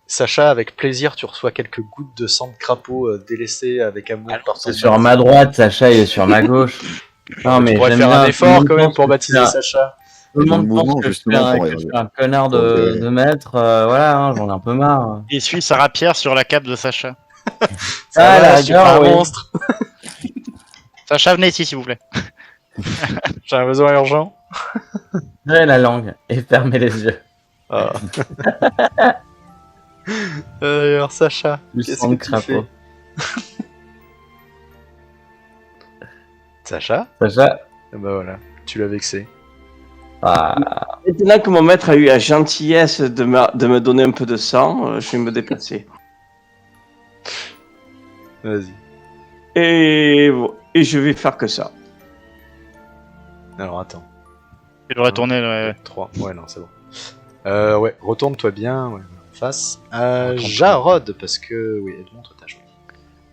Sacha, avec plaisir, tu reçois quelques gouttes de sang de crapaud délaissé avec amour par ton C'est sur ma droite, Sacha il est sur ma gauche. Non, Tu mais pourrais j'aime faire un bien. effort quand même pour baptiser Sacha. Tout le Dans le monde pense mouvement, que je suis justement, un, pour que je suis un connard pour repérer. de maître, voilà, hein, j'en ai un peu marre. Il essuie sa rapière sur la cape de Sacha. Ça Ah, va, la je suis pas un rigueur, oui. monstre. Sacha, venez ici s'il vous plaît. J'ai un besoin urgent. Tirez la langue et fermez les yeux. Ah. Alors Sacha, Du qu'est-ce sang que de tu crapaud. fais? Sacha? Sacha, Bah voilà, tu l'as vexé. ah, Maintenant que mon maître a eu la gentillesse de me donner un peu de sang, je vais me déplacer. Vas-y. Et je vais faire que ça. Alors attends. Il devrait tourner. Ouais. 3. Ouais, non, c'est bon. Ouais, retourne-toi bien. Ouais, en face. Retourne-toi. Jarod, parce que. Oui, elle montre ta joie.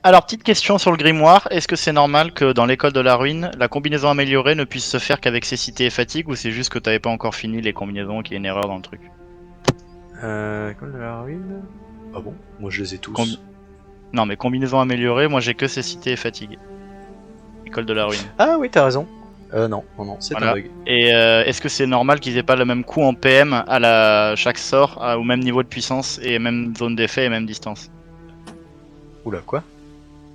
Alors, petite question sur le grimoire. Est-ce que c'est normal que dans l'école de la ruine, la combinaison améliorée ne puisse se faire qu'avec cécité et fatigue, ou c'est juste que t'avais pas encore fini les combinaisons, qu'il y a une erreur dans le truc? École de la ruine. Ah bon? Moi je les ai tous. Non, mais combinaison améliorée, moi j'ai que cécité et fatigue. École de la ruine. Ah oui, t'as raison. Non, c'est Voilà. un bug. Et est-ce que c'est normal qu'ils aient pas le même coût en PM à chaque sort, au même niveau de puissance, et même zone d'effet et même distance? Oula, quoi?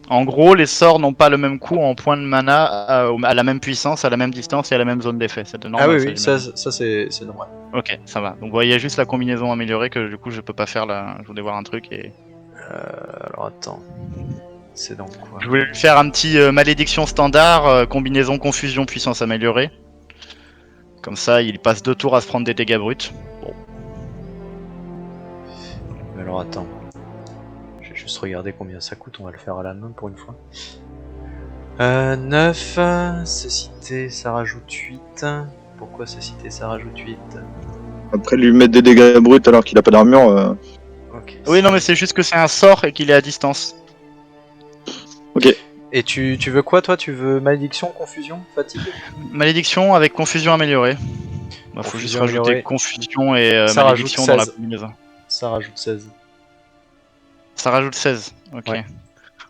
En gros, les sorts n'ont pas le même coût en points de mana à la même puissance, à la même distance et à la même zone d'effet. C'est normal. Ah oui, ça, oui, j'imagine. ça c'est normal. Ok, ça va. Donc, il y a juste la combinaison améliorée que du coup je peux pas faire là. Je voulais voir un truc et. Alors attends. C'est dans quoi? Je voulais lui faire un petit malédiction standard, combinaison confusion puissance améliorée. Comme ça, il passe 2 tours à se prendre des dégâts bruts. Bon. Alors attends. Je vais juste regarder combien ça coûte, on va le faire à la main pour une fois. 9, cécité ça rajoute 8. Pourquoi cécité ça rajoute 8? Après lui mettre des dégâts bruts alors qu'il a pas d'armure. Ok. Oui, non, mais c'est juste que c'est un sort et qu'il est à distance. Et tu veux quoi toi? Tu veux malédiction, confusion, fatigue? Malédiction avec confusion améliorée. Bah, faut juste Confusion rajouter améliorée. confusion et Ça malédiction rajoute dans la 16. combinaison. Ça rajoute 16. Ça rajoute 16. Ok. Ouais.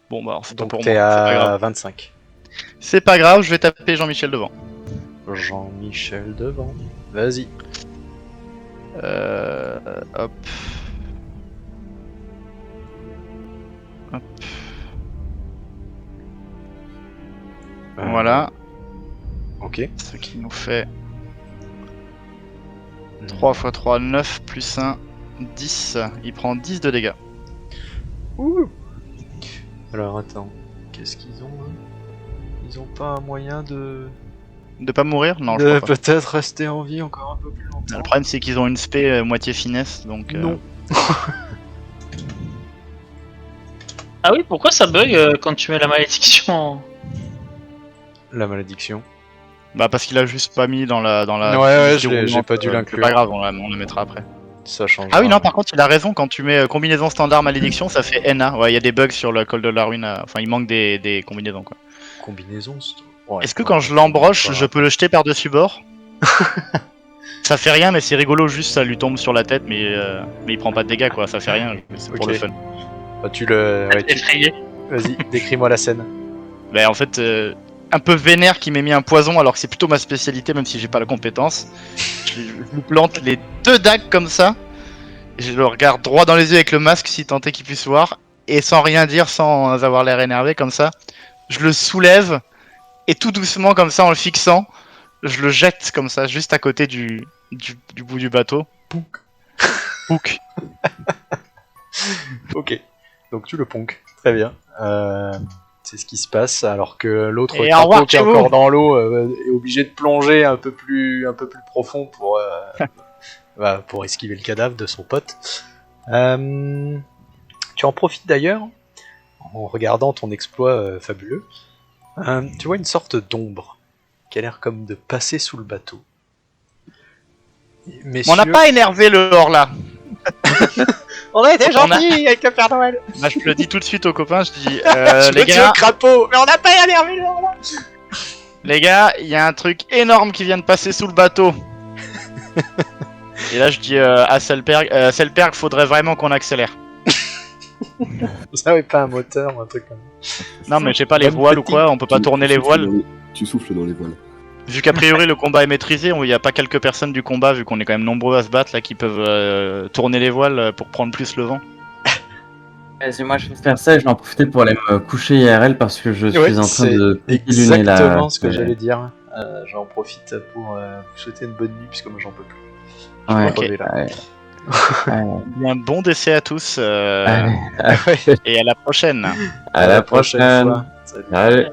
Bon, bah, c'est pas Donc pour t'es moi. C'est pas à grave. 25. C'est pas grave, je vais taper Jean-Michel devant. Jean-Michel devant. Vas-y. Hop. Hop. Voilà. Ok. Ce qui nous fait 3 x 3, 9 plus 1, 10. Il prend 10 de dégâts. Ouh. Alors attends. Qu'est-ce qu'ils ont là? Ils ont pas un moyen de De pas mourir? Non, je de crois pas. peut-être rester en vie encore un peu plus longtemps. Le problème, c'est qu'ils ont une spé moitié finesse, donc. Non. Ah oui, pourquoi ça bug quand tu mets la malédiction La malédiction. Bah, parce qu'il a juste pas mis dans la. Ouais, fiche j'ai déroulante, pas dû C'est l'inclure. pas grave, on le mettra après. Ça change. Ah oui, non, par contre, il a raison, quand tu mets combinaison standard malédiction, ça fait NA. Ouais, il y a des bugs sur le col de la ruine, enfin, il manque des combinaisons, quoi. Combinaison. Ouais, Est-ce que quand je l'embroche, je peux le jeter par-dessus bord? Ça fait rien, mais c'est rigolo, juste ça lui tombe sur la tête, mais il prend pas de dégâts, quoi, ça fait rien, c'est pour Ok. le fun. Bah, tu le. Ouais, effrayé? Vas-y, décris-moi la scène. Bah, en fait, un peu vénère qui m'ait mis un poison, alors que c'est plutôt ma spécialité, même si j'ai pas la compétence. Je lui plante les 2 dagues comme ça, et je le regarde droit dans les yeux avec le masque, si tant est qu'il puisse voir, et sans rien dire, sans avoir l'air énervé, comme ça, je le soulève, et tout doucement, comme ça, en le fixant, je le jette comme ça, juste à côté du bout du bateau. Pouk. Ok. Donc tu le ponques. Très bien. C'est ce qui se passe alors que l'autre Et au revoir crapaud qui est chez vous. encore dans l'eau est obligé de plonger un peu plus profond pour pour esquiver le cadavre de son pote. Tu en profites d'ailleurs en regardant ton exploit fabuleux. Tu vois une sorte d'ombre qui a l'air comme de passer sous le bateau. Mais on n'a pas énervé le Horla. On a été On a- gentils avec le Père Noël. Bah, je le dis tout de suite aux copains, je dis Je les me dis gars, au crapaud, mais on n'a pas énervé le Horla. les gars, il y a un truc énorme qui vient de passer sous le bateau. Et là je dis à Selperg, faudrait vraiment qu'on accélère. Vous n'avez pas un moteur ou un truc comme ça? Non mais j'ai pas les voiles ou quoi, on peut pas tourner les voiles. Tu souffles dans les voiles. Vu qu'a priori le combat est maîtrisé, il y a pas quelques personnes du combat, vu qu'on est quand même nombreux à se battre là, qui peuvent tourner les voiles pour prendre plus le vent. Vas-y, moi je vais faire ça et je vais en profiter pour aller me coucher IRL parce que je suis Ouais, en train c'est de luner là. exactement ce que j'allais dire. J'en profite pour vous souhaiter une bonne nuit puisque moi j'en peux plus. Je Ouais, vais crever, là. ouais. Un bon décès à tous Allez, et à la prochaine. à la prochaine. fois. Salut. Allez.